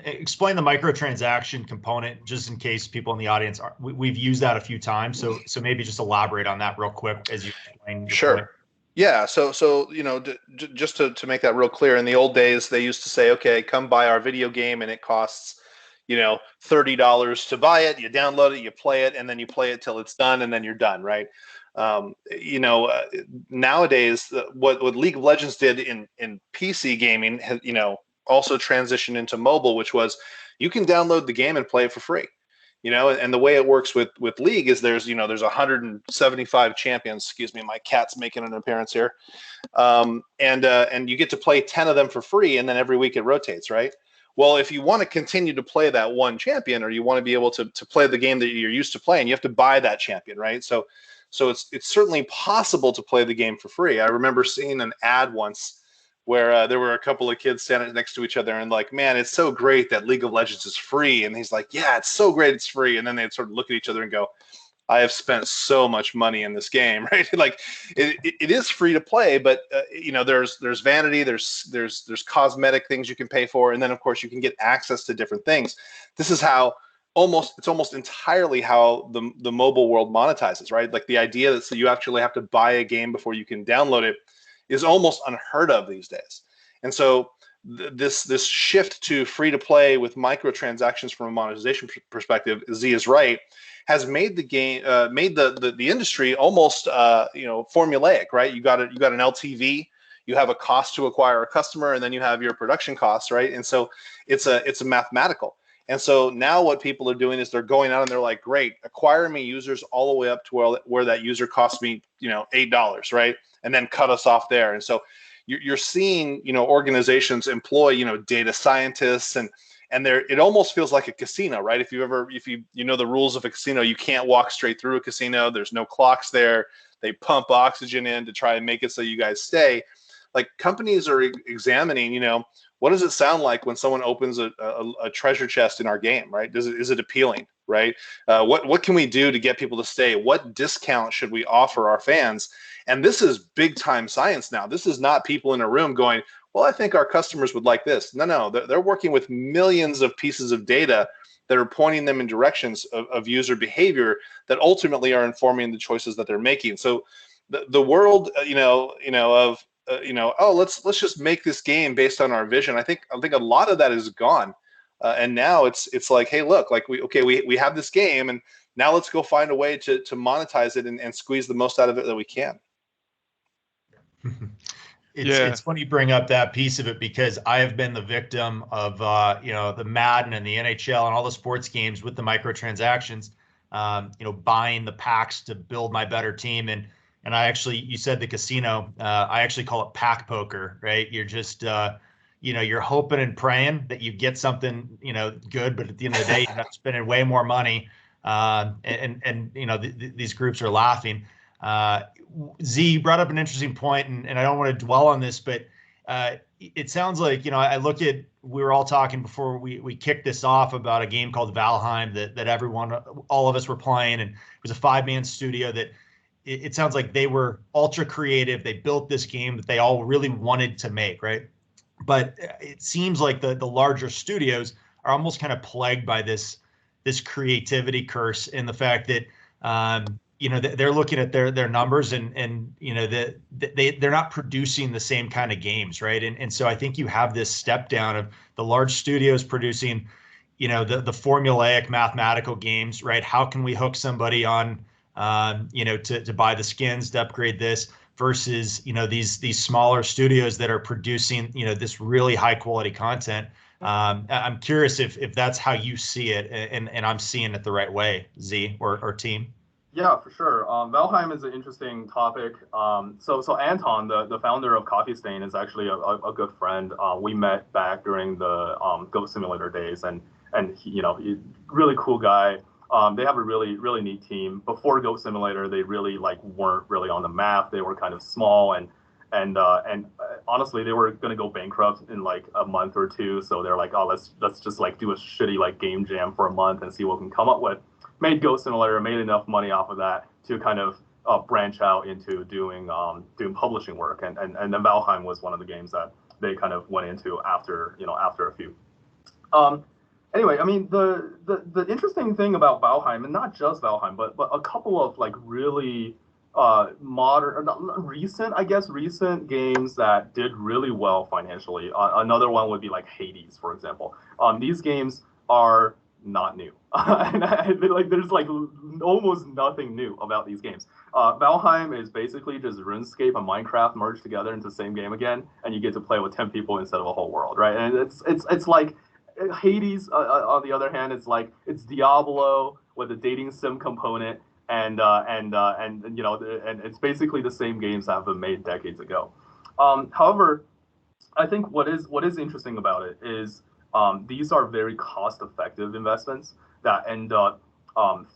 the microtransaction component, just in case people in the audience we've used that a few times. So maybe just elaborate on that real quick as you explain. Sure. Point. Yeah. So just to make that real clear, in the old days, they used to say, okay, come buy our video game, and it costs $30 to buy it. You download it, you play it, and then you play it till it's done, and then you're done, right? Nowadays, what League of Legends did in PC gaming has also transitioned into mobile, which was you can download the game and play it for free. And the way it works with League is there's 175 champions. Excuse me, my cat's making an appearance here, and you get to play 10 of them for free, and then every week it rotates, right? Well, if you want to continue to play that one champion, or you want to be able to play the game that you're used to playing, you have to buy that champion, right? So it's certainly possible to play the game for free. I remember seeing an ad once where there were a couple of kids standing next to each other and like, man, it's so great that League of Legends is free. And he's like, yeah, it's so great it's free. And then they'd sort of look at each other and go, I have spent so much money in this game, right? Like it is free to play, but there's vanity, there's cosmetic things you can pay for, and then of course you can get access to different things. This is how it's almost entirely how the mobile world monetizes, right? Like the idea that you actually have to buy a game before you can download it is almost unheard of these days. And so this shift to free to play with microtransactions from a monetization perspective, Z is right, has made the game, made the industry almost formulaic, right? You got an LTV, you have a cost to acquire a customer, and then you have your production costs, right? And so it's a mathematical. And so now what people are doing is they're going out and they're like, great, acquire me users all the way up to where that user costs me, $8, right? and then cut us off there. And so you're seeing, organizations employ, data scientists, and it almost feels like a casino, right? If you know the rules of a casino, you can't walk straight through a casino. There's no clocks there. They pump oxygen in to try and make it so you guys stay. Like, companies are examining, what does it sound like when someone opens a treasure chest in our game, right? Is it appealing, right? What can we do to get people to stay? What discount should we offer our fans? And this is big time science now. This is not people in a room going, well, I think our customers would like this. No, they're working with millions of pieces of data that are pointing them in directions of user behavior that ultimately are informing the choices that they're making. So the world, oh, let's just make this game based on our vision. I think a lot of that is gone, and now it's like, hey, look, like we have this game, and now let's go find a way to monetize it and squeeze the most out of it that we can. It's funny you bring up that piece of it, because I have been the victim of the Madden and the NHL and all the sports games with the microtransactions, buying the packs to build my better team. And I actually, you said the casino, I actually call it pack poker, right? You're just you're hoping and praying that you get something good, but at the end of the day, you end up spending way more money. These groups are laughing. Z, you brought up an interesting point, and I don't want to dwell on this, but it sounds like, I look at, we were all talking before we kicked this off about a game called Valheim that all of us were playing, and it was a 5-man studio that it sounds like they were ultra creative. They built this game that they all really wanted to make, right? But it seems like the larger studios are almost kind of plagued by this creativity curse, in the fact that they're looking at their numbers, and they're not producing the same kind of games, right? And so I think you have this step down of the large studios producing the formulaic mathematical games, right? How can we hook somebody on to buy the skins, to upgrade this, versus these smaller studios that are producing this really high quality content. I'm curious if that's how you see it, and I'm seeing it the right way, Z or team. Yeah, for sure. Valheim is an interesting topic. So Anton, the founder of Coffee Stain, is actually a good friend. We met back during the Goat Simulator days, and he, really cool guy. They have a really neat team. Before Goat Simulator, they really weren't really on the map. They were kind of small, and honestly, they were gonna go bankrupt in like a month or two. So they're like, oh, let's just do a shitty game jam for a month and see what we can come up with. Made Goat Simulator, made enough money off of that to kind of branch out into doing publishing work, and then Valheim was one of the games that they kind of went into after a few. Anyway, I mean, the interesting thing about Valheim, and not just Valheim, but a couple of really modern, recent games that did really well financially. Another one would be like Hades, for example. These games are not new. And there's almost nothing new about these games. Valheim is basically just RuneScape and Minecraft merged together into the same game again, and you get to play with 10 people instead of a whole world, right? And it's like Hades, on the other hand, it's Diablo with a dating sim component, and it's basically the same games that have been made decades ago. However, I think what is interesting about it is these are very cost-effective investments that end up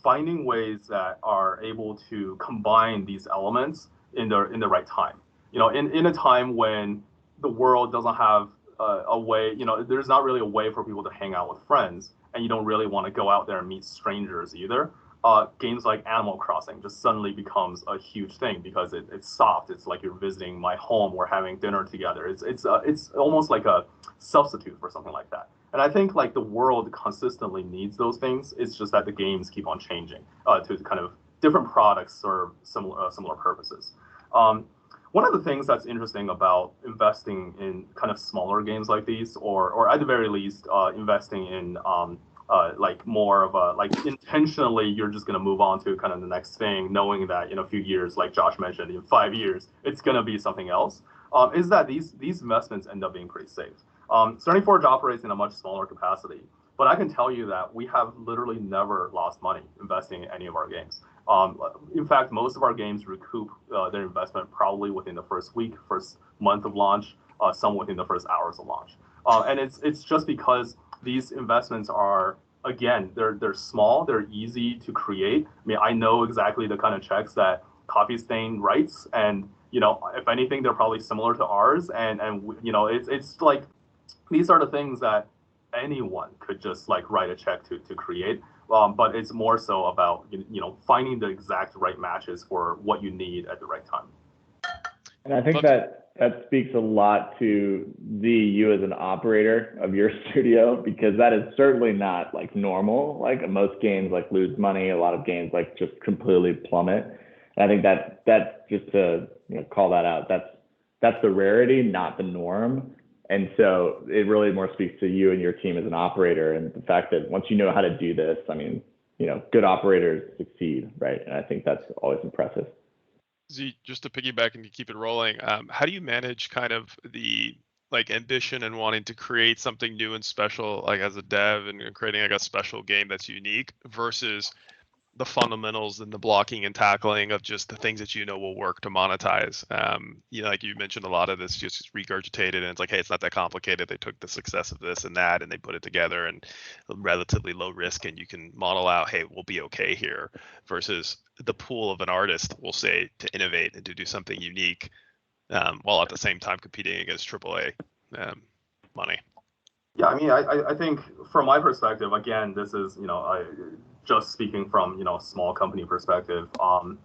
finding ways that are able to combine these elements in the right time. In a time when the world doesn't have a way, there's not really a way for people to hang out with friends, and you don't really want to go out there and meet strangers either. Games like Animal Crossing just suddenly becomes a huge thing because it's soft. It's like you're visiting my home, we're having dinner together. It's almost like a substitute for something like that. And I think the world consistently needs those things. It's just that the games keep on changing to kind of different products serve similar purposes. One of the things that's interesting about investing in kind of smaller games like these, or at the very least, investing in more of a intentionally, you're just going to move on to kind of the next thing, knowing that in a few years, like Josh mentioned, in 5 years, it's going to be something else, is that these investments end up being pretty safe. Serenity Forge operates in a much smaller capacity, but I can tell you that we have literally never lost money investing in any of our games. In fact, most of our games recoup their investment probably within the first week, first month of launch, some within the first hours of launch. And it's just because these investments are, again, they're small, they're easy to create. I mean, I know exactly the kind of checks that Coffee Stain writes, and if anything, they're probably similar to ours. And it's like these are the things that anyone could just like write a check to create. But it's more so about finding the exact right matches for what you need at the right time. And I think that speaks a lot to you as an operator of your studio, because that is certainly not like normal. Like most games like lose money, a lot of games like just completely plummet. And I think that just to call that out, that's the rarity, not the norm. And so it really more speaks to you and your team as an operator, and the fact that once you know how to do this, I mean, good operators succeed, right? And I think that's always impressive. Z, just to piggyback and to keep it rolling, how do you manage kind of the like ambition and wanting to create something new and special, like as a dev, and creating like a special game that's unique versus the fundamentals and the blocking and tackling of just the things that will work to monetize? Like you mentioned, a lot of this just regurgitated, and it's like, hey, it's not that complicated. They took the success of this and that, and they put it together, and relatively low risk, and you can model out, hey, we'll be okay here. Versus the pool of an artist, we'll say, to innovate and to do something unique, while at the same time competing against AAA money. Yeah, I mean, I think from my perspective, again, this is just speaking from small company perspective.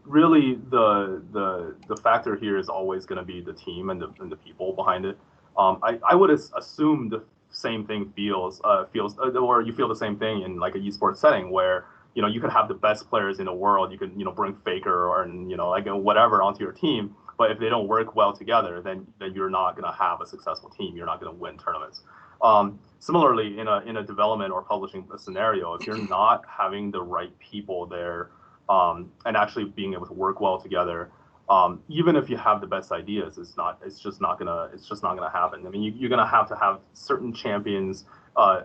Really, the factor here is always going to be the team and the people behind it. I would assume the same thing feels or you feel the same thing in like a esports setting where you could have the best players in the world. You could bring Faker or like whatever onto your team, but if they don't work well together, then you're not going to have a successful team. You're not going to win tournaments. Similarly, in a development or publishing scenario, if you're not having the right people there and actually being able to work well together, even if you have the best ideas, it's just not gonna happen. I mean, you're gonna have to have certain champions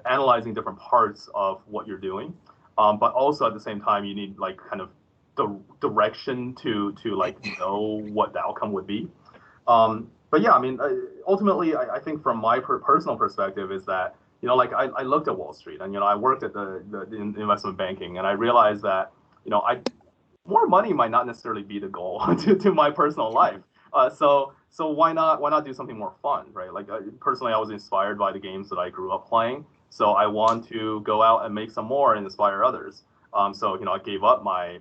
analyzing different parts of what you're doing, but also at the same time, you need like kind of the direction to like know what the outcome would be. But yeah, I mean, ultimately, I think from my personal perspective is that, like I looked at Wall Street and, I worked at the investment banking, and I realized that, more money might not necessarily be the goal to my personal life. So why not do something more fun, right? Like personally, I was inspired by the games that I grew up playing. So I want to go out and make some more and inspire others. So I gave up my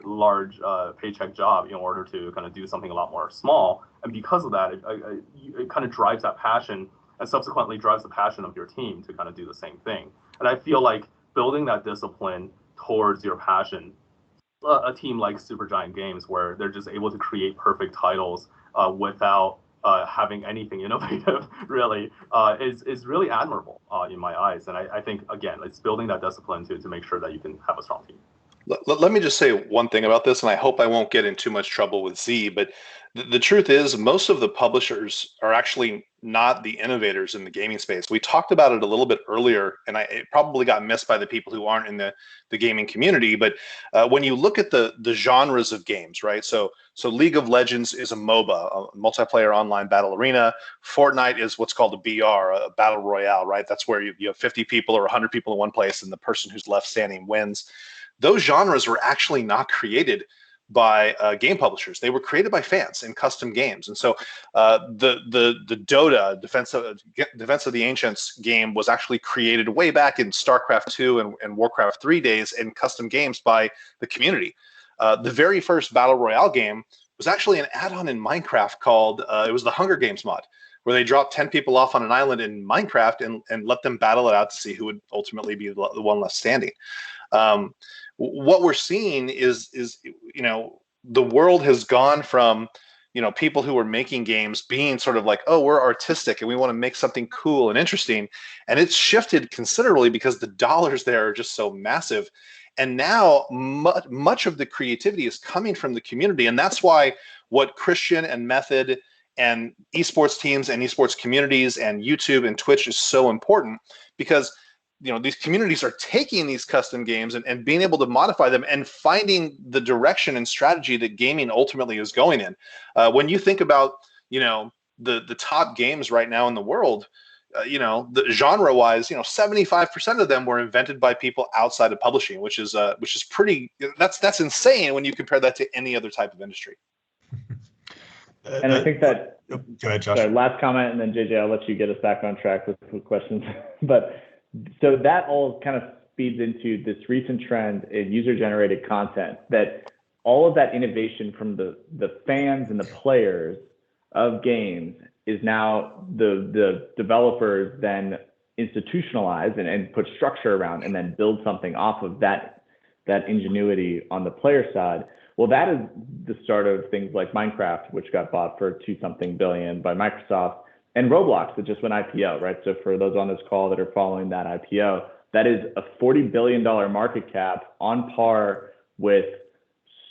large paycheck job in order to kind of do something a lot more small, and because of that, it kind of drives that passion, and subsequently drives the passion of your team to kind of do the same thing. And I feel like building that discipline towards your passion, a team like Supergiant Games, where they're just able to create perfect titles without having anything innovative, really, is really admirable in my eyes. And I think, again, it's building that discipline to make sure that you can have a strong team. Let me just say one thing about this, and I hope I won't get in too much trouble with Z, but the truth is most of the publishers are actually not the innovators in the gaming space. We talked about it a little bit earlier, and it probably got missed by the people who aren't in the gaming community. But when you look at the genres of games, right? So League of Legends is a MOBA, a multiplayer online battle arena. Fortnite is what's called a BR, a battle royale, right? That's where you have 50 people or 100 people in one place, and the person who's left standing wins. Those genres were actually not created by game publishers. They were created by fans in custom games. And so the Dota, Defense of the Ancients game, was actually created way back in StarCraft 2 and Warcraft 3 days in custom games by the community. The very first Battle Royale game was actually an add-on in Minecraft called, it was the Hunger Games mod, where they dropped 10 people off on an island in Minecraft and let them battle it out to see who would ultimately be the one left standing. What we're seeing is the world has gone from people who were making games being sort of like, oh, we're artistic and we want to make something cool and interesting, and it's shifted considerably because the dollars there are just so massive. And now much of the creativity is coming from the community, and that's why what Christian and Method and esports teams and esports communities and YouTube and Twitch is so important, because these communities are taking these custom games and being able to modify them and finding the direction and strategy that gaming ultimately is going in. When you think about, the top games right now in the world, the genre wise, 75% of them were invented by people outside of publishing, which is pretty, that's insane when you compare that to any other type of industry. And I think that, go ahead, Josh. Sorry, last comment, and then JJ, I'll let you get us back on track with questions. But so that all kind of feeds into this recent trend in user-generated content, that all of that innovation from the fans and the players of games is now the developers then institutionalize and put structure around and then build something off of that ingenuity on the player side. Well, that is the start of things like Minecraft, which got bought for $2-something billion by Microsoft, and Roblox that just went IPO, right? So for those on this call that are following that IPO, that is a $40 billion market cap, on par with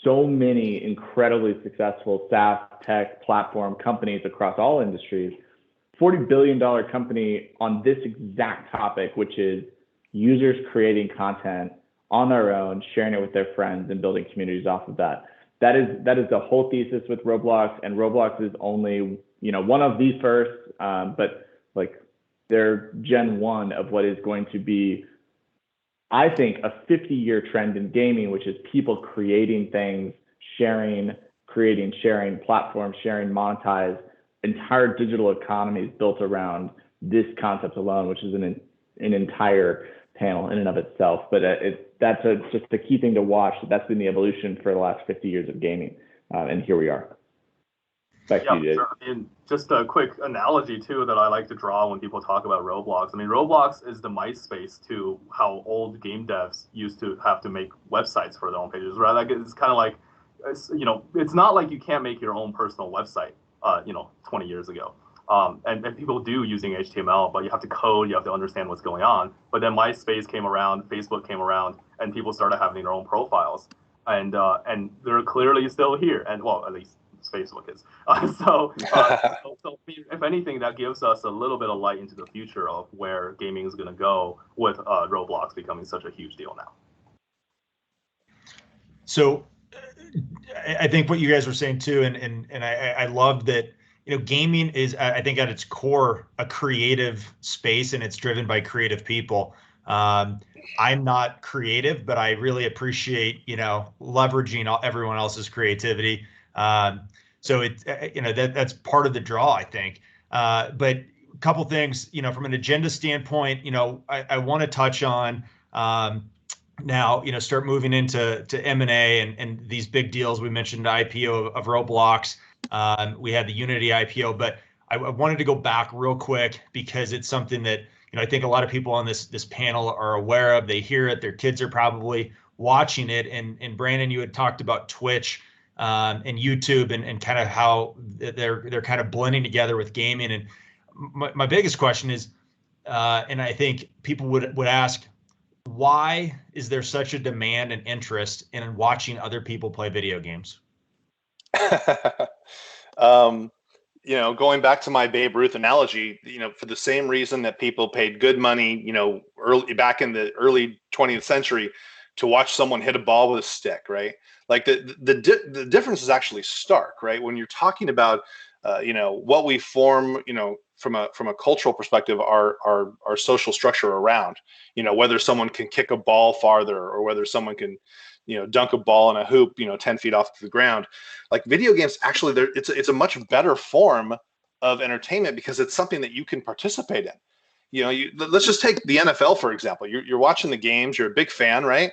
so many incredibly successful SaaS tech platform companies across all industries. $40 billion company on this exact topic, which is users creating content on their own, sharing it with their friends, and building communities off of that. That is the whole thesis with Roblox, and Roblox is only one of the first, but like they're Gen 1 of what is going to be, I think, a 50-year trend in gaming, which is people creating things, sharing, platforms, sharing, monetize, entire digital economies built around this concept alone, which is an entire panel in and of itself. But that's just a key thing to watch. That's been the evolution for the last 50 years of gaming, and here we are. Back to you, Dave. Sure. I mean, just a quick analogy too that I like to draw when people talk about Roblox. I mean, Roblox is the MySpace to how old game devs used to have to make websites for their own pages, right? Like it's kind of like, it's not like you can't make your own personal website, 20 years ago. And people do using HTML, but you have to code, you have to understand what's going on. But then MySpace came around, Facebook came around, and people started having their own profiles. And they're clearly still here, and well, at least Facebook is. So if anything, that gives us a little bit of light into the future of where gaming is going to go with Roblox becoming such a huge deal now. So I think what you guys were saying too, and I love that, gaming is, I think, at its core, a creative space, and it's driven by creative people. I'm not creative, but I really appreciate, leveraging everyone else's creativity. So that's part of the draw, I think. But a couple things, from an agenda standpoint, I want to touch on now, start moving into M&A and these big deals. We mentioned the IPO of Roblox. We had the Unity IPO, but I wanted to go back real quick because it's something that, I think a lot of people on this panel are aware of. They hear it. Their kids are probably watching it. And Brandon, you had talked about Twitch and YouTube and kind of how they're kind of blending together with gaming. And my biggest question is, and I think people would ask, why is there such a demand and interest in watching other people play video games? Going back to my Babe Ruth analogy, for the same reason that people paid good money, back in the early 20th century to watch someone hit a ball with a stick, right? Like the difference is actually stark, right? When you're talking about, what we form, from a cultural perspective, our social structure around, whether someone can kick a ball farther or whether someone can, dunk a ball in a hoop, 10 feet off the ground. Like video games, actually, it's a much better form of entertainment because it's something that you can participate in. Let's just take the NFL, for example. You're watching the games, you're a big fan, right?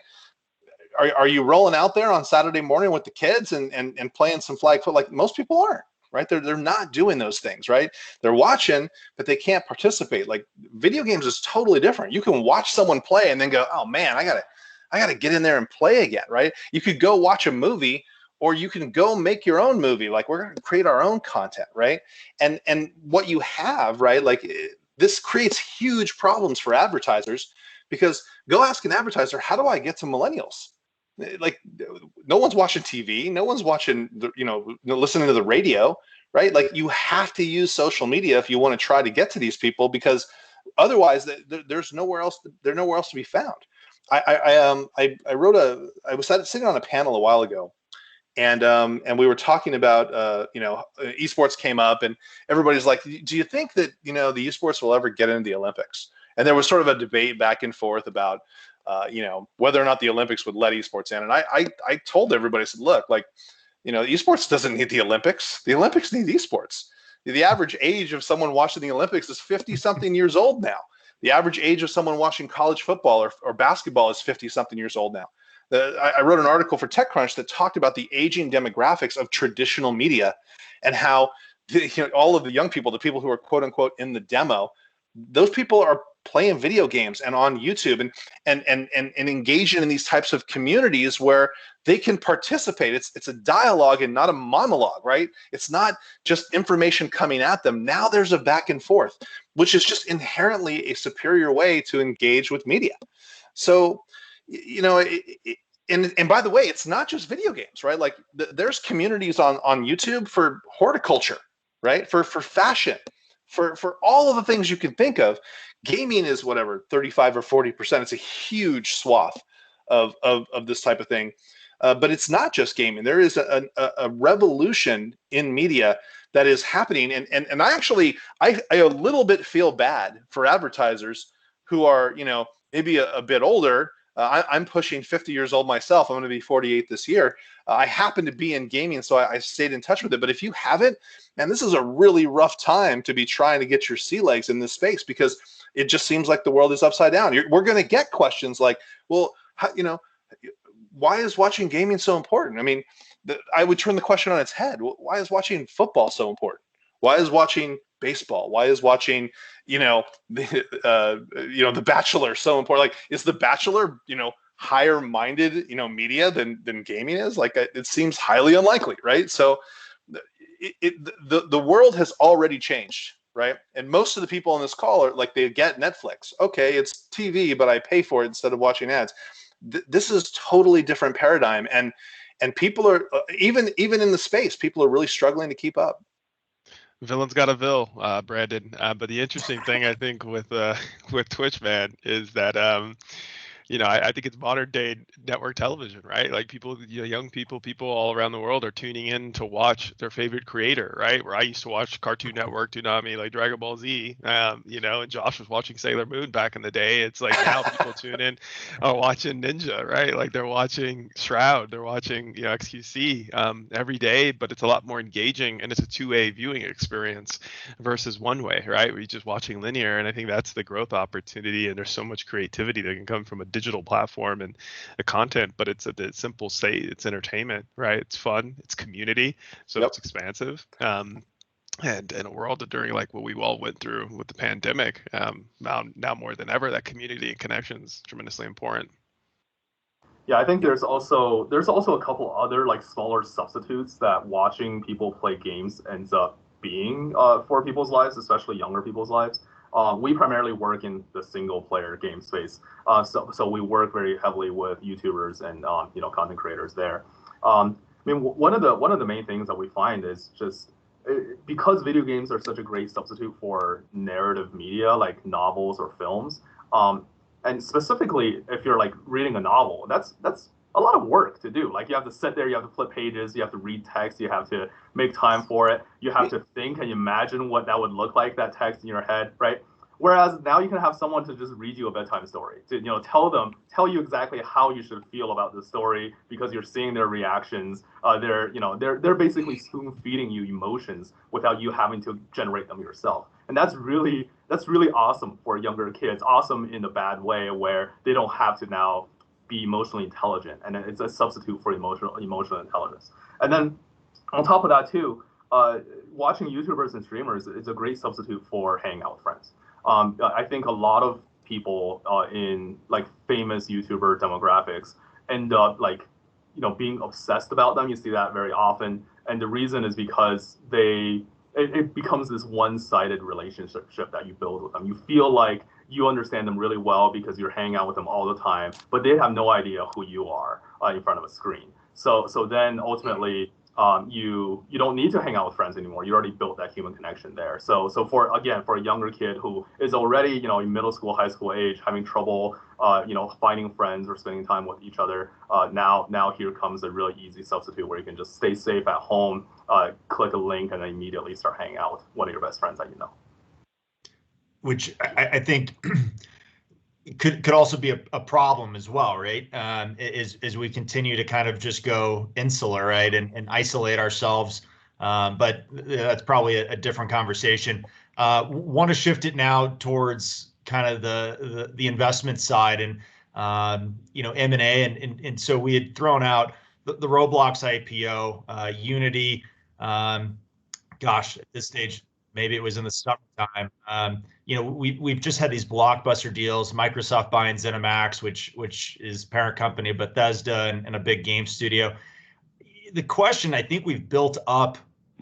Are you rolling out there on Saturday morning with the kids and playing some flag football? Like most people aren't, right? They're not doing those things, right? They're watching, but they can't participate. Like video games is totally different. You can watch someone play and then go, oh man, I gotta get in there and play again, right? You could go watch a movie, or you can go make your own movie. Like we're going to create our own content, right? And what you have, right? Like this creates huge problems for advertisers, because go ask an advertiser, how do I get to millennials? Like no one's watching TV, no one's watching, listening to the radio, right? Like you have to use social media if you want to try to get to these people, because Otherwise, there's nowhere else. They're nowhere else to be found. I wrote I was sitting on a panel a while ago, and we were talking about esports came up, and everybody's like, do you think that the esports will ever get into the Olympics? And there was sort of a debate back and forth about whether or not the Olympics would let esports in. And I told everybody, I said, look, like, esports doesn't need the Olympics. The Olympics need esports. The average age of someone watching the Olympics is 50-something years old now. The average age of someone watching college football or basketball is 50-something years old now. I wrote an article for TechCrunch that talked about the aging demographics of traditional media and how all of the young people, the people who are quote unquote in the demo, those people are playing video games and on YouTube and engaging in these types of communities where they can participate. It's a dialogue and not a monologue, right? It's not just information coming at them. Now there's a back and forth, which is just inherently a superior way to engage with media. So, and by the way, it's not just video games, right? Like there's communities on YouTube for horticulture, right? For fashion, for all of the things you can think of. Gaming is whatever, 35 or 40%. It's a huge swath of this type of thing. But it's not just gaming. There is a revolution in media that is happening. And I actually, I a little bit feel bad for advertisers who are, maybe a bit older. I'm pushing 50 years old myself. I'm going to be 48 this year. I happen to be in gaming, so I stayed in touch with it. But if you haven't, man, this is a really rough time to be trying to get your sea legs in this space, because it just seems like the world is upside down. We're going to get questions like, well, why is watching gaming so important? I mean, I would turn the question on its head. Why is watching football so important? Why is watching baseball? Why is watching, The Bachelor so important? Like, is The Bachelor, higher minded, media than gaming is? Like, it seems highly unlikely, right? So the world has already changed, right? And most of the people on this call are like, they get Netflix. Okay, it's TV, but I pay for it instead of watching ads. This is totally different paradigm, and people are even in the space, people are really struggling to keep up. Villain's got a vil, Brandon. But the interesting thing, I think, with Twitch, man, is that I think it's modern day network television, right? Like people, young people all around the world are tuning in to watch their favorite creator, right? Where I used to watch Cartoon Network, Toonami, like Dragon Ball Z, and Josh was watching Sailor Moon back in the day. It's like now people tune in, are watching Ninja, right? Like they're watching Shroud, they're watching XQC every day, but it's a lot more engaging, and it's a two-way viewing experience versus one way, right? We're just watching linear, and I think that's the growth opportunity. And there's so much creativity that can come from a digital platform and the content, but it's a simple state. It's entertainment, right? It's fun, it's community, so It's expansive. And in a world during like what we all went through with the pandemic, now more than ever, that community and connection is tremendously important. Yeah, I think there's also a couple other like smaller substitutes that watching people play games ends up being for people's lives, especially younger people's lives. We primarily work in the single-player game space, so we work very heavily with YouTubers and content creators there. I mean, one of the main things that we find is just because video games are such a great substitute for narrative media like novels or films, and specifically if you're like reading a novel, that's a lot of work to do. Like you have to sit there, you have to flip pages, you have to read text, you have to make time for it, you have to think and imagine what that would look like, that text in your head, right? Whereas now you can have someone to just read you a bedtime story, to tell you exactly how you should feel about the story, because you're seeing their reactions. They're basically spoon feeding you emotions without you having to generate them yourself. And that's really awesome for younger kids. Awesome in a bad way, where they don't have to now be emotionally intelligent, and it's a substitute for emotional intelligence. And then on top of that too, watching YouTubers and streamers is a great substitute for hanging out with friends. I think a lot of people in like famous YouTuber demographics end up being obsessed about them. You see that very often, and the reason is because it becomes this one-sided relationship that you build with them. You feel like you understand them really well because you're hanging out with them all the time, but they have no idea who you are in front of a screen. So then ultimately, you don't need to hang out with friends anymore. You already built that human connection there. So for a younger kid who is already in middle school, high school age, having trouble finding friends or spending time with each other, now here comes a really easy substitute where you can just stay safe at home, click a link, and then immediately start hanging out with one of your best friends that you know. Which I think could also be a problem as well, right? As we continue to kind of just go insular, right, and isolate ourselves. But that's probably a different conversation. Want to shift it now towards kind of the investment side and M&A, and so we had thrown out the Roblox IPO, Unity. Gosh, at this stage, maybe it was in the summertime. We've just had these blockbuster deals. Microsoft buying ZeniMax, which is parent company Bethesda and a big game studio. The question I think we've built up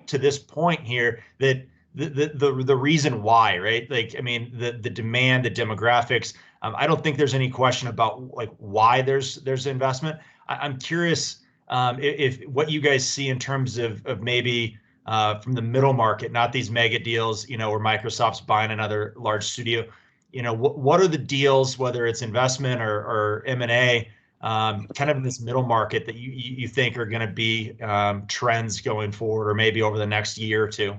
to this point here, that the reason why, right? Like, I mean, the demand, the demographics. I don't think there's any question about like why there's investment. I'm curious if what you guys see in terms of maybe from the middle market, not these mega deals, where Microsoft's buying another large studio. What are the deals, whether it's investment or M&A, kind of in this middle market that you think are going to be trends going forward, or maybe over the next year or two?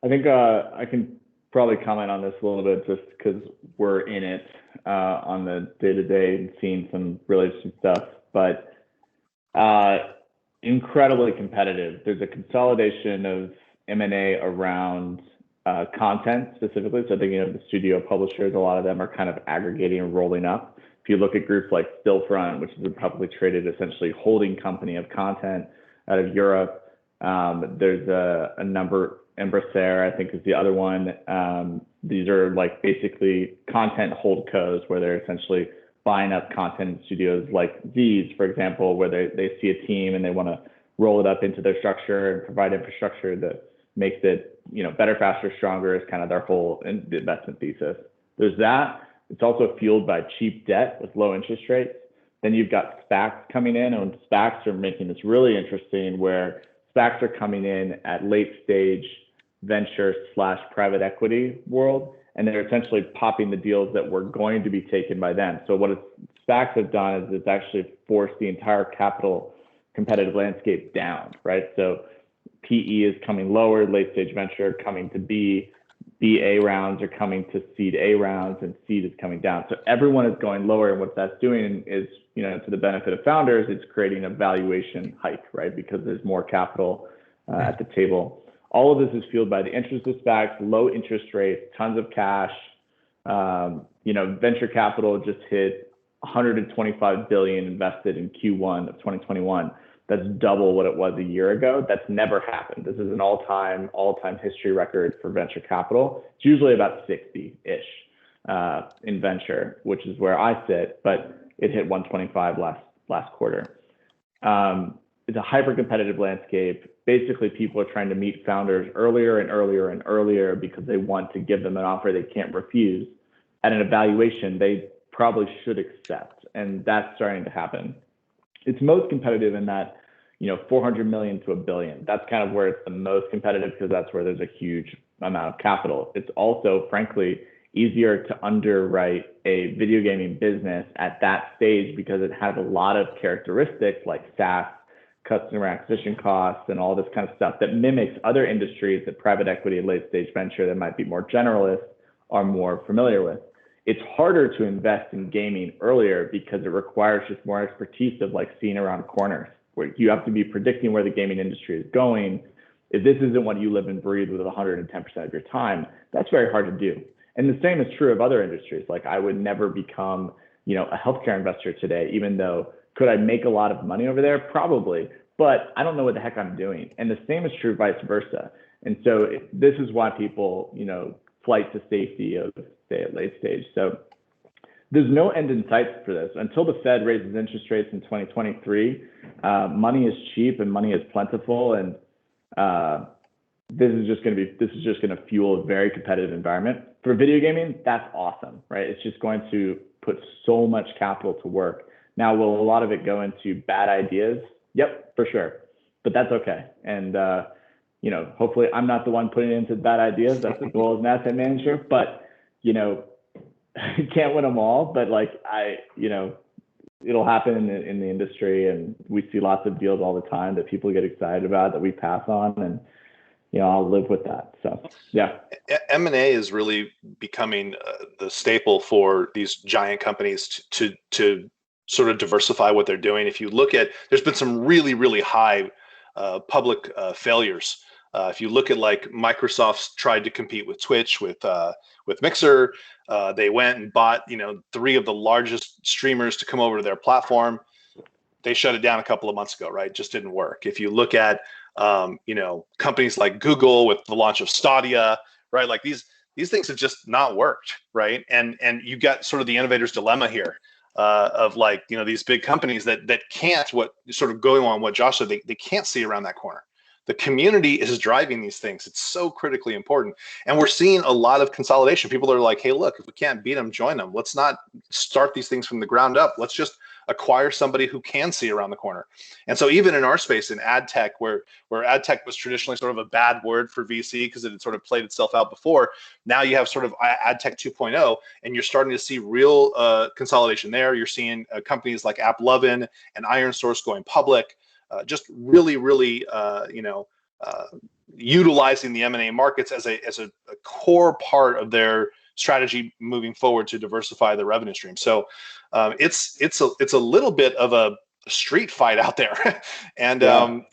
I think I can probably comment on this a little bit just because we're in it on the day-to-day and seeing some really interesting stuff. But incredibly competitive. There's a consolidation of M&A around content specifically. So thinking of the studio publishers, a lot of them are kind of aggregating and rolling up. If you look at groups like Stillfront, which is a publicly traded, essentially holding company of content out of Europe, there's a number. Embracer, I think, is the other one. These are like basically content holdcos where they're essentially buying up content studios like Z's, for example, where they see a team and they want to roll it up into their structure and provide infrastructure that makes it better, faster, stronger is kind of their whole investment thesis. There's that. It's also fueled by cheap debt with low interest rates. Then you've got SPACs coming in, and SPACs are making this really interesting where SPACs are coming in at late stage venture/private equity world, and they're essentially popping the deals that were going to be taken by them. So what SPACs have done is it's actually forced the entire capital competitive landscape down, right? So PE is coming lower, late stage venture coming to B, A rounds are coming to seed A rounds, and seed is coming down. So everyone is going lower, and what that's doing is, to the benefit of founders, it's creating a valuation hike, right? Because there's more capital at the table. All of this is fueled by the interest of SPACs, low interest rates, tons of cash. Venture capital just hit 125 billion invested in Q1 of 2021. That's double what it was a year ago. That's never happened. This is an all-time history record for venture capital. It's usually about 60-ish in venture, which is where I sit, but it hit 125 last quarter. It's a hyper-competitive landscape. Basically, people are trying to meet founders earlier and earlier and earlier because they want to give them an offer they can't refuse at an evaluation they probably should accept, and that's starting to happen. It's most competitive in that, 400 million to $1 billion. That's kind of where it's the most competitive because that's where there's a huge amount of capital. It's also, frankly, easier to underwrite a video gaming business at that stage because it has a lot of characteristics like SaaS, customer acquisition costs, and all this kind of stuff that mimics other industries that private equity and late stage venture that might be more generalist are more familiar with. It's harder to invest in gaming earlier because it requires just more expertise of like seeing around corners, where you have to be predicting where the gaming industry is going. If this isn't what you live and breathe with 110% of your time, that's very hard to do. And the same is true of other industries. Like I would never become, a healthcare investor today, even though could I make a lot of money over there? Probably, but I don't know what the heck I'm doing. And the same is true vice versa. And so this is why people, flight to safety of stay at late stage. So there's no end in sight for this until the Fed raises interest rates in 2023. Money is cheap and money is plentiful, and this is just going to fuel a very competitive environment for video gaming. That's awesome, right? It's just going to put so much capital to work. Now, will a lot of it go into bad ideas? Yep, for sure. But that's okay. And, hopefully I'm not the one putting into bad ideas. That's the goal as an asset manager. But, you can't win them all. But it'll happen in the industry. And we see lots of deals all the time that people get excited about that we pass on. And, I'll live with that. So, yeah. M&A is really becoming the staple for these giant companies to sort of diversify what they're doing. If you look at, there's been some really, really high public failures. If you look at like Microsoft's tried to compete with Twitch, with Mixer, they went and bought 3 of the largest streamers to come over to their platform. They shut it down a couple of months ago, right? Just didn't work. If you look at companies like Google with the launch of Stadia, right? Like these things have just not worked, right? And you got sort of the innovator's dilemma here of like, these big companies that can't, what sort of going on what Josh said, they can't see around that corner. The community is driving these things. It's so critically important. And we're seeing a lot of consolidation. People are like, hey, look, if we can't beat them, join them. Let's not start these things from the ground up. Let's just acquire somebody who can see around the corner. And so even in our space in ad tech, where ad tech was traditionally sort of a bad word for VC because it had sort of played itself out before, now you have sort of ad tech 2.0, and you're starting to see real consolidation there. You're seeing companies like AppLovin and IronSource going public, just really, really, utilizing the M&A markets as a core part of their strategy moving forward to diversify the revenue stream. So it's a little bit of a street fight out there, and for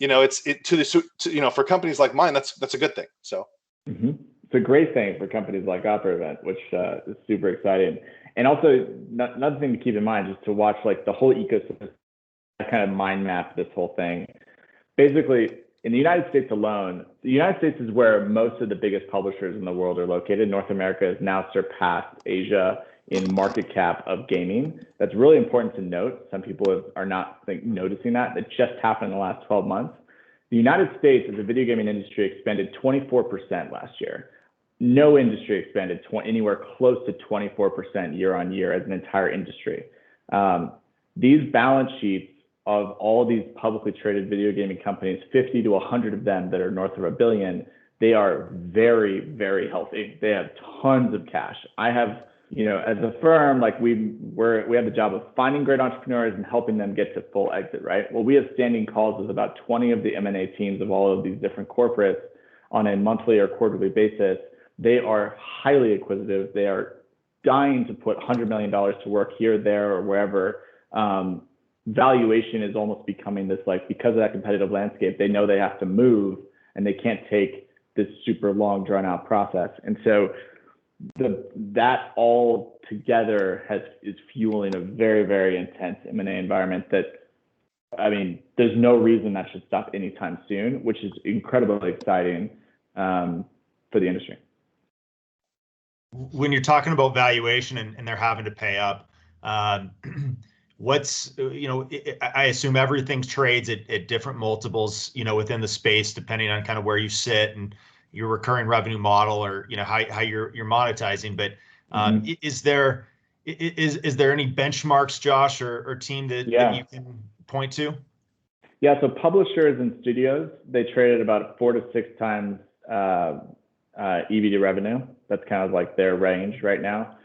companies like mine, that's a good thing. So it's a great thing for companies like Opera Event, which is super exciting. And also another thing to keep in mind is to watch like the whole ecosystem. I kind of mind map this whole thing. Basically, in the United States alone, the United States is where most of the biggest publishers in the world are located. North America has now surpassed Asia in market cap of gaming. That's really important to note. Some people are not noticing that. It just happened in the last 12 months. The United States, as a video gaming industry, expanded 24% last year. No industry expanded anywhere close to 24% year on year as an entire industry. These balance sheets of all these publicly traded video gaming companies, 50 to 100 of them that are north of $1 billion, they are very, very healthy. They have tons of cash. I have, as a firm, like we have the job of finding great entrepreneurs and helping them get to full exit, right? Well, we have standing calls with about 20 of the M&A teams of all of these different corporates on a monthly or quarterly basis. They are highly acquisitive. They are dying to put $100 million to work here, there, or wherever. Valuation is almost becoming this, like, because of that competitive landscape, they know they have to move and they can't take this super long drawn out process. And so that all together is fueling a very, very intense M&A environment that, I mean, there's no reason that should stop anytime soon, which is incredibly exciting for the industry. When you're talking about valuation and they're having to pay up, I assume everything trades at different multiples, within the space, depending on kind of where you sit and your recurring revenue model, or how you're monetizing. But is there any benchmarks, Josh, or team that you can point to? Yeah, so publishers and studios, they trade at about 4 to 6 times EV to revenue. That's kind of like their range right now.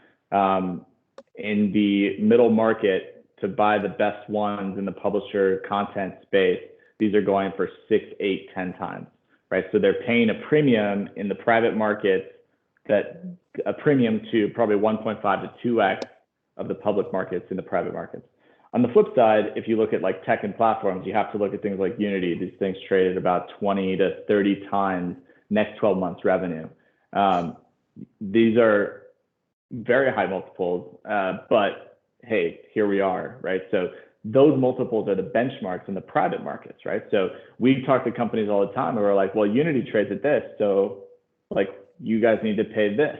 In the middle market, to buy the best ones in the publisher content space, these are going for 6, 8, 10 times, right? So they're paying a premium in the private market, a premium to probably 1.5 to 2x of the public markets in the private markets. On the flip side, if you look at like tech and platforms, you have to look at things like Unity. These things trade at about 20 to 30 times next 12 months revenue. These are very high multiples, but hey, here we are, right? So those multiples are the benchmarks in the private markets, right? So we talk to companies all the time and we're like, well, Unity trades at this, so like you guys need to pay this.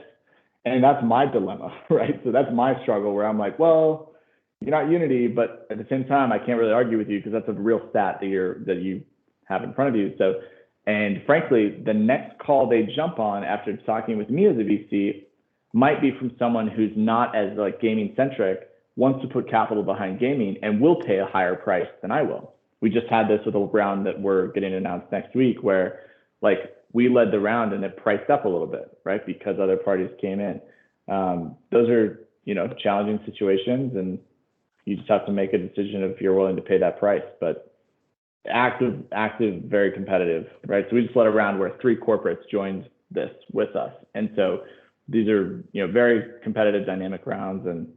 And that's my dilemma, right? So that's my struggle where I'm like, well, you're not Unity, but at the same time, I can't really argue with you because that's a real stat that you have in front of you. So, and frankly, the next call they jump on after talking with me as a VC might be from someone who's not as like gaming centric, wants to put capital behind gaming and will pay a higher price than I will, we just had this with a round that we're getting announced next week, where like we led the round and it priced up a little bit, right? Because other parties came in. Those are, challenging situations, and you just have to make a decision if you're willing to pay that price. But active, very competitive, right? So we just led a round where 3 corporates joined this with us. And so these are, very competitive, dynamic rounds. And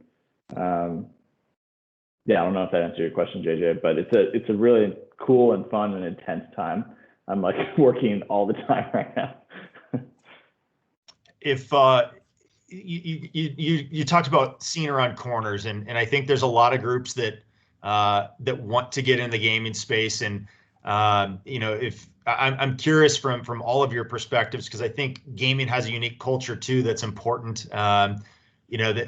yeah, I don't know if that answered your question, JJ, but it's a really cool and fun and intense time. I'm like working all the time right now. If you talked about seeing around corners, and I think there's a lot of groups that want to get in the gaming space, and if I'm curious from all of your perspectives, because I think gaming has a unique culture too that's important. That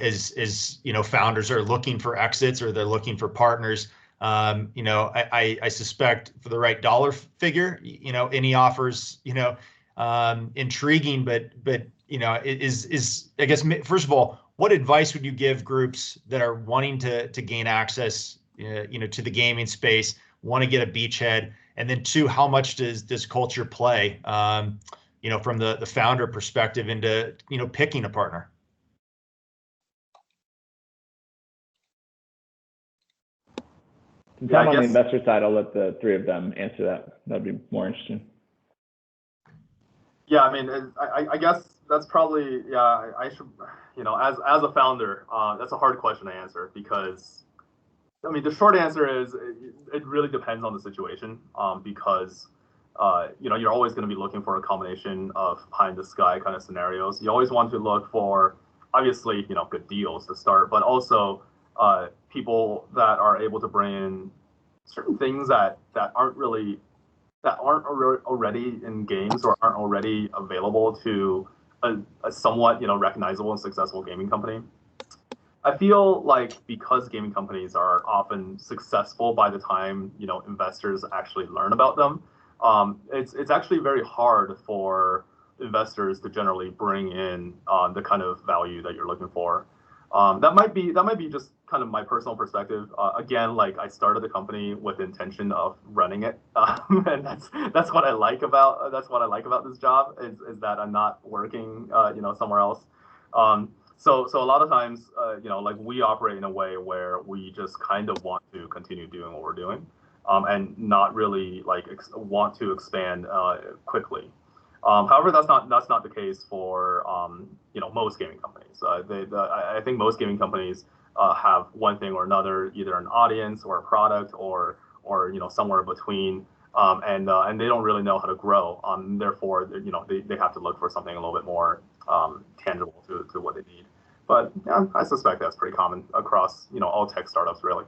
as founders are looking for exits or they're looking for partners. I suspect for the right dollar figure, any offers, intriguing, but is I guess, first of all, what advice would you give groups that are wanting to gain access, to the gaming space, want to get a beachhead, and then 2, how much does culture play, from the founder perspective into, picking a partner? Since I'm on the investor side, I'll let the 3 of them answer that. That'd be more interesting. Yeah, I mean, I guess that's probably, I should, as a founder, that's a hard question to answer, because, I mean, the short answer is it really depends on the situation, because, you're always going to be looking for a combination of pie in the sky kind of scenarios. You always want to look for, obviously, good deals to start, but also people that are able to bring in certain things that aren't already in games or aren't already available to a somewhat recognizable and successful gaming company. I feel like because gaming companies are often successful by the time investors actually learn about them, it's actually very hard for investors to generally bring in the kind of value that you're looking for. That might be just kind of my personal perspective. Again, like, I started the company with the intention of running it, and that's what I like about this job is that I'm not working somewhere else. So a lot of times, like, we operate in a way where we just kind of want to continue doing what we're doing, and not really like want to expand quickly. However, that's not the case for most gaming companies. I think most gaming companies have one thing or another, either an audience or a product or somewhere between, and they don't really know how to grow. Therefore, they have to look for something a little bit more tangible to what they need. But yeah, I suspect that's pretty common across all tech startups, really.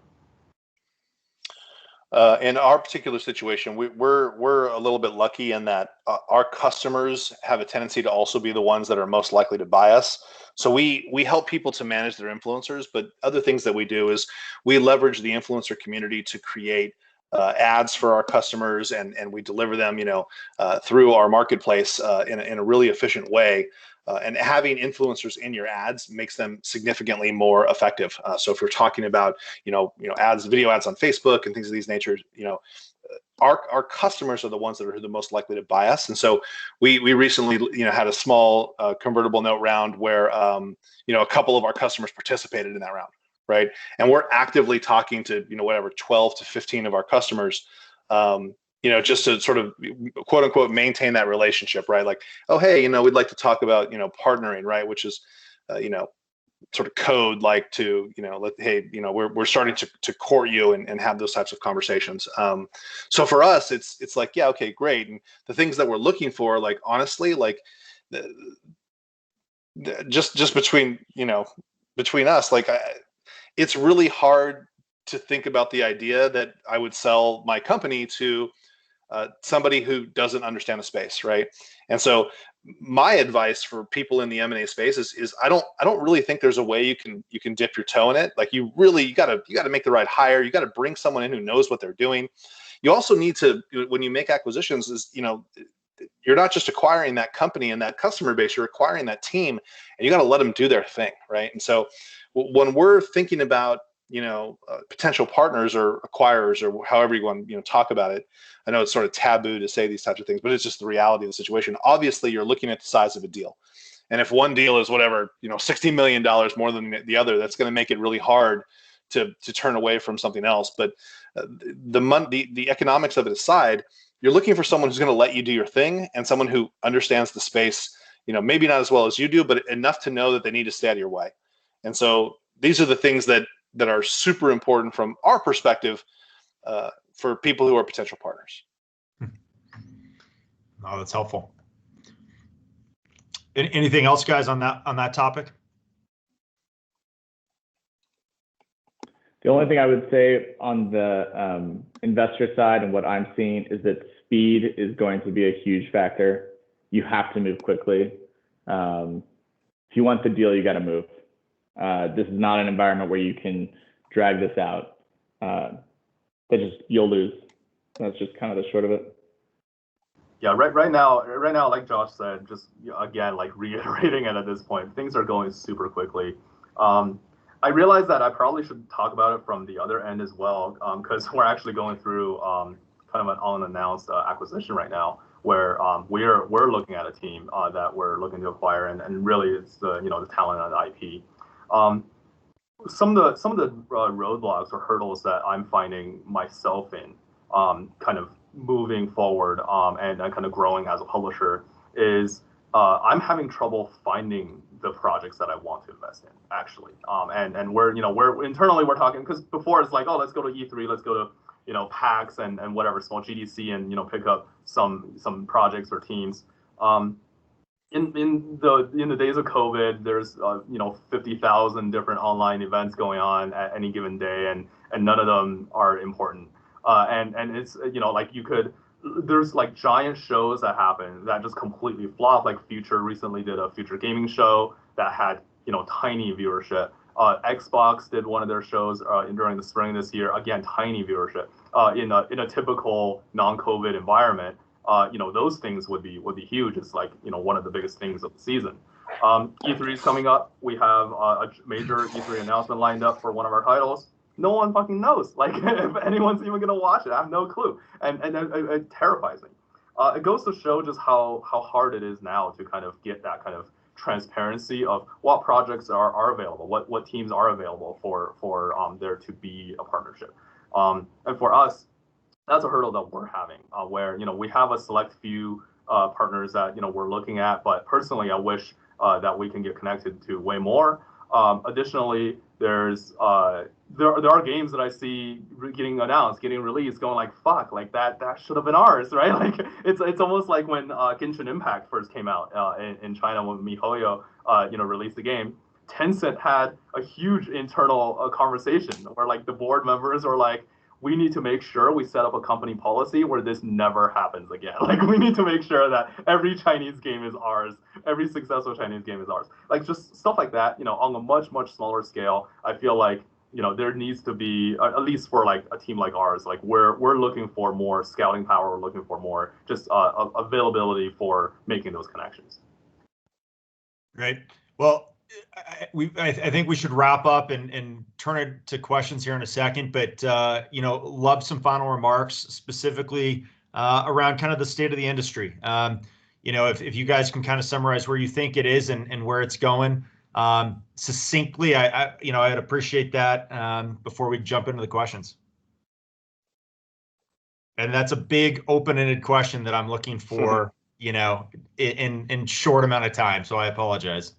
In our particular situation, we're a little bit lucky in that our customers have a tendency to also be the ones that are most likely to buy us. So we help people to manage their influencers, but other things that we do is we leverage the influencer community to create ads for our customers, and we deliver them, through our marketplace in a really efficient way. And having influencers in your ads makes them significantly more effective. So if you're talking about, ads, video ads on Facebook and things of these natures, our customers are the ones that are the most likely to buy us. And so we recently, had a small convertible note round where, a couple of our customers participated in that round, right? And we're actively talking to, 12 to 15 of our customers, just to sort of quote unquote maintain that relationship, right? Like, oh, hey, we'd like to talk about, partnering, right? Which is, sort of code like to, hey, we're starting to court you and have those types of conversations. So for us, it's like, yeah, okay, great. And the things that we're looking for, like, honestly, like just between us, like, it's really hard to think about the idea that I would sell my company to somebody who doesn't understand the space, right? And so my advice for people in the M&A space is I don't really think there's a way you can dip your toe in it. Like, you gotta make the right hire. You got to bring someone in who knows what they're doing. You also need to, when you make acquisitions, you're not just acquiring that company and that customer base, you're acquiring that team, and you got to let them do their thing, right? And so when we're thinking about potential partners or acquirers or however you want to talk about it. I know it's sort of taboo to say these types of things, but it's just the reality of the situation. Obviously, you're looking at the size of a deal. And if one deal is whatever, $60 million more than the other, that's going to make it really hard to turn away from something else. But the economics of it aside, you're looking for someone who's going to let you do your thing and someone who understands the space, maybe not as well as you do, but enough to know that they need to stay out of your way. And so these are the things that are super important from our perspective for people who are potential partners. Oh, that's helpful. Anything else, guys, on that topic? The only thing I would say on the investor side and what I'm seeing is that speed is going to be a huge factor. You have to move quickly. If you want the deal, you got to move. This is not an environment where you can drag this out. You'll lose. That's just kind of the short of it. Yeah, right now, like Josh said, just again, like reiterating it at this point, things are going super quickly. I realize that I probably should talk about it from the other end as well, because we're actually going through kind of an unannounced acquisition right now, where we're looking at a team that we're looking to acquire, and really it's the talent and the IP. Some of the roadblocks or hurdles that I'm finding myself in, kind of moving forward and kind of growing as a publisher, is I'm having trouble finding the projects that I want to invest in, actually. And we're internally we're talking, because before it's like, oh, let's go to E3, let's go to PAX and whatever, small GDC, and pick up some projects or teams. In the days of COVID, there's 50,000 different online events going on at any given day, and none of them are important. And it's like there's like giant shows that happen that just completely flop. Like Future recently did a Future gaming show that had tiny viewership. Xbox did one of their shows during the spring this year, again tiny viewership. In a typical non-COVID environment, those things would be huge. It's like one of the biggest things of the season. E3 is coming up. We have a major E3 announcement lined up for one of our titles. No one fucking knows, like, if anyone's even gonna watch it. I have no clue, and it terrifies me. It goes to show just how hard it is now to kind of get that kind of transparency of what projects are available, what teams are available for there to be a partnership. And for us, that's a hurdle that we're having, where we have a select few partners that we're looking at, but personally, I wish that we can get connected to way more. Additionally, there are games that I see getting announced, getting released, going like, fuck, like that should have been ours, right? Like it's almost like when Genshin Impact first came out in China, when MiHoYo released the game. Tencent had a huge internal conversation where like the board members are like, we need to make sure we set up a company policy where this never happens again. Like, we need to make sure that every Chinese game is ours. Every successful Chinese game is ours. Like, just stuff like that, on a much, much smaller scale. I feel like, there needs to be, at least for like a team like ours, like we're looking for more scouting power. We're looking for more just availability for making those connections. Great. Well, I think we should wrap up and turn it to questions here in a second, but love some final remarks, specifically around kind of the state of the industry. If you guys can kind of summarize where you think it is and where it's going succinctly, I'd appreciate that before we jump into the questions. And that's a big open-ended question that I'm looking for, in short amount of time. So I apologize.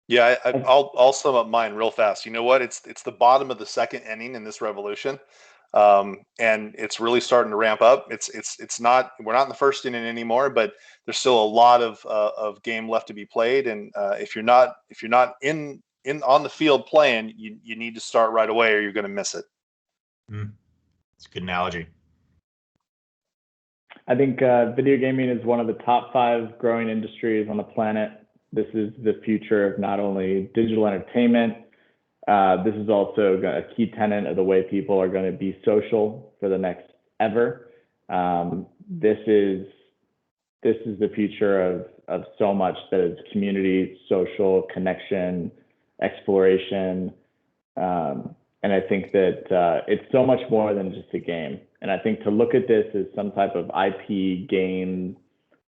Yeah, I'll sum up mine real fast. You know what? It's the bottom of the second inning in this revolution, and it's really starting to ramp up. It's not, we're not in the first inning anymore, but there's still a lot of game left to be played. And if you're not in on the field playing, you need to start right away, or you're going to miss it. It's a good analogy. I think video gaming is one of the top 5 growing industries on the planet. This is the future of not only digital entertainment. This is also a key tenet of the way people are going to be social for the next ever. This is the future of so much that is community, social, connection, exploration. And I think that it's so much more than just a game. And I think to look at this as some type of IP game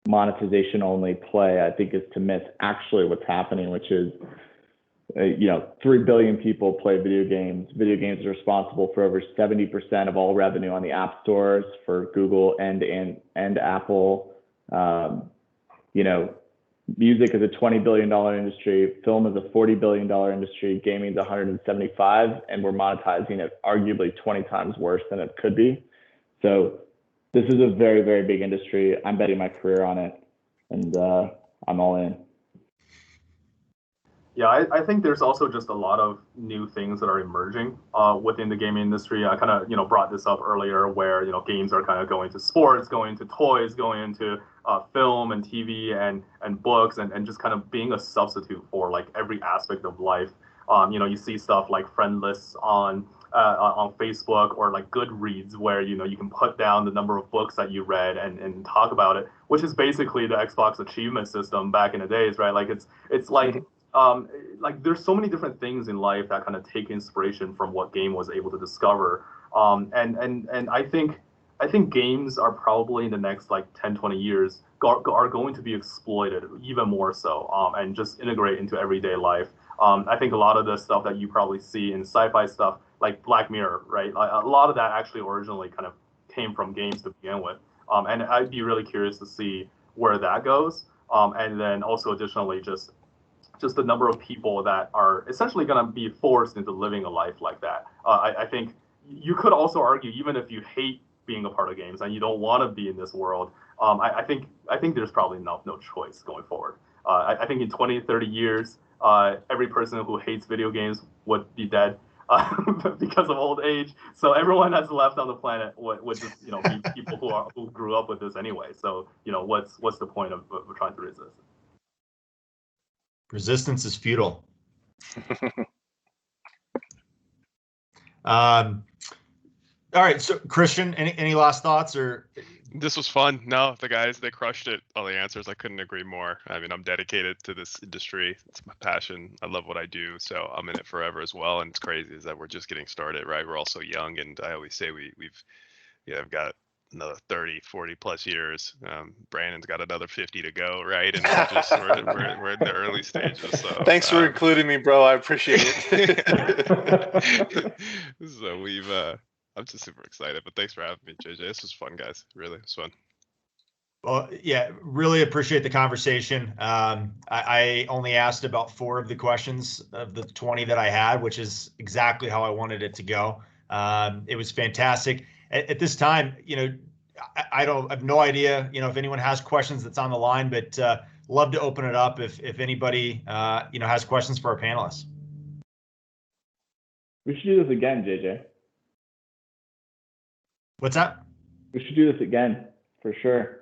monetization only play, I think is to miss actually what's happening, which is, 3 billion people play video games. Video games are responsible for over 70% of all revenue on the app stores for Google and Apple. Music is a $20 billion industry. Film is a $40 billion industry. Gaming is 175, and we're monetizing it arguably 20 times worse than it could be. So this is a very, very big industry. I'm betting my career on it, and I'm all in. Yeah, I think there's also just a lot of new things that are emerging within the gaming industry. I kind of, brought this up earlier where, games are kind of going to sports, going to toys, going into film and TV and books and just kind of being a substitute for like every aspect of life. You see stuff like friend lists on Facebook or like Goodreads where, you can put down the number of books that you read and talk about it, which is basically the Xbox achievement system back in the days, right? Like it's like, like there's so many different things in life that kind of take inspiration from what game was able to discover. And I think games are probably in the next like 10, 20 years are going to be exploited even more so and just integrate into everyday life. I think a lot of the stuff that you probably see in sci-fi stuff like Black Mirror, right? A lot of that actually originally kind of came from games to begin with. And I'd be really curious to see where that goes. And then also additionally, just the number of people that are essentially going to be forced into living a life like that. I think you could also argue, even if you hate being a part of games and you don't want to be in this world, I think there's probably no choice going forward. I think in 20, 30 years, every person who hates video games would be dead because of old age. So everyone that's left on the planet would just be people who grew up with this anyway. So what's the point of trying to resist? Resistance is futile. All right, so Christian, any last thoughts or? This was fun. No, the guys, they crushed it. All the answers, I couldn't agree more. I mean, I'm dedicated to this industry. It's my passion. I love what I do, so I'm in it forever as well. And it's crazy is that we're just getting started, right? We're all so young, and I always say I've got another 30, 40 plus years. Brandon's got another 50 to go, right? And we're in the early stages. So thanks for including me, bro. I appreciate it. So I'm just super excited, but thanks for having me, JJ. This was fun, guys. Really, it was fun. Well, yeah, really appreciate the conversation. I only asked about 4 of the questions of the 20 that I had, which is exactly how I wanted it to go. It was fantastic. At this time, I have no idea, if anyone has questions that's on the line, but love to open it up if anybody, has questions for our panelists. We should do this again, JJ. What's that? We should do this again for sure.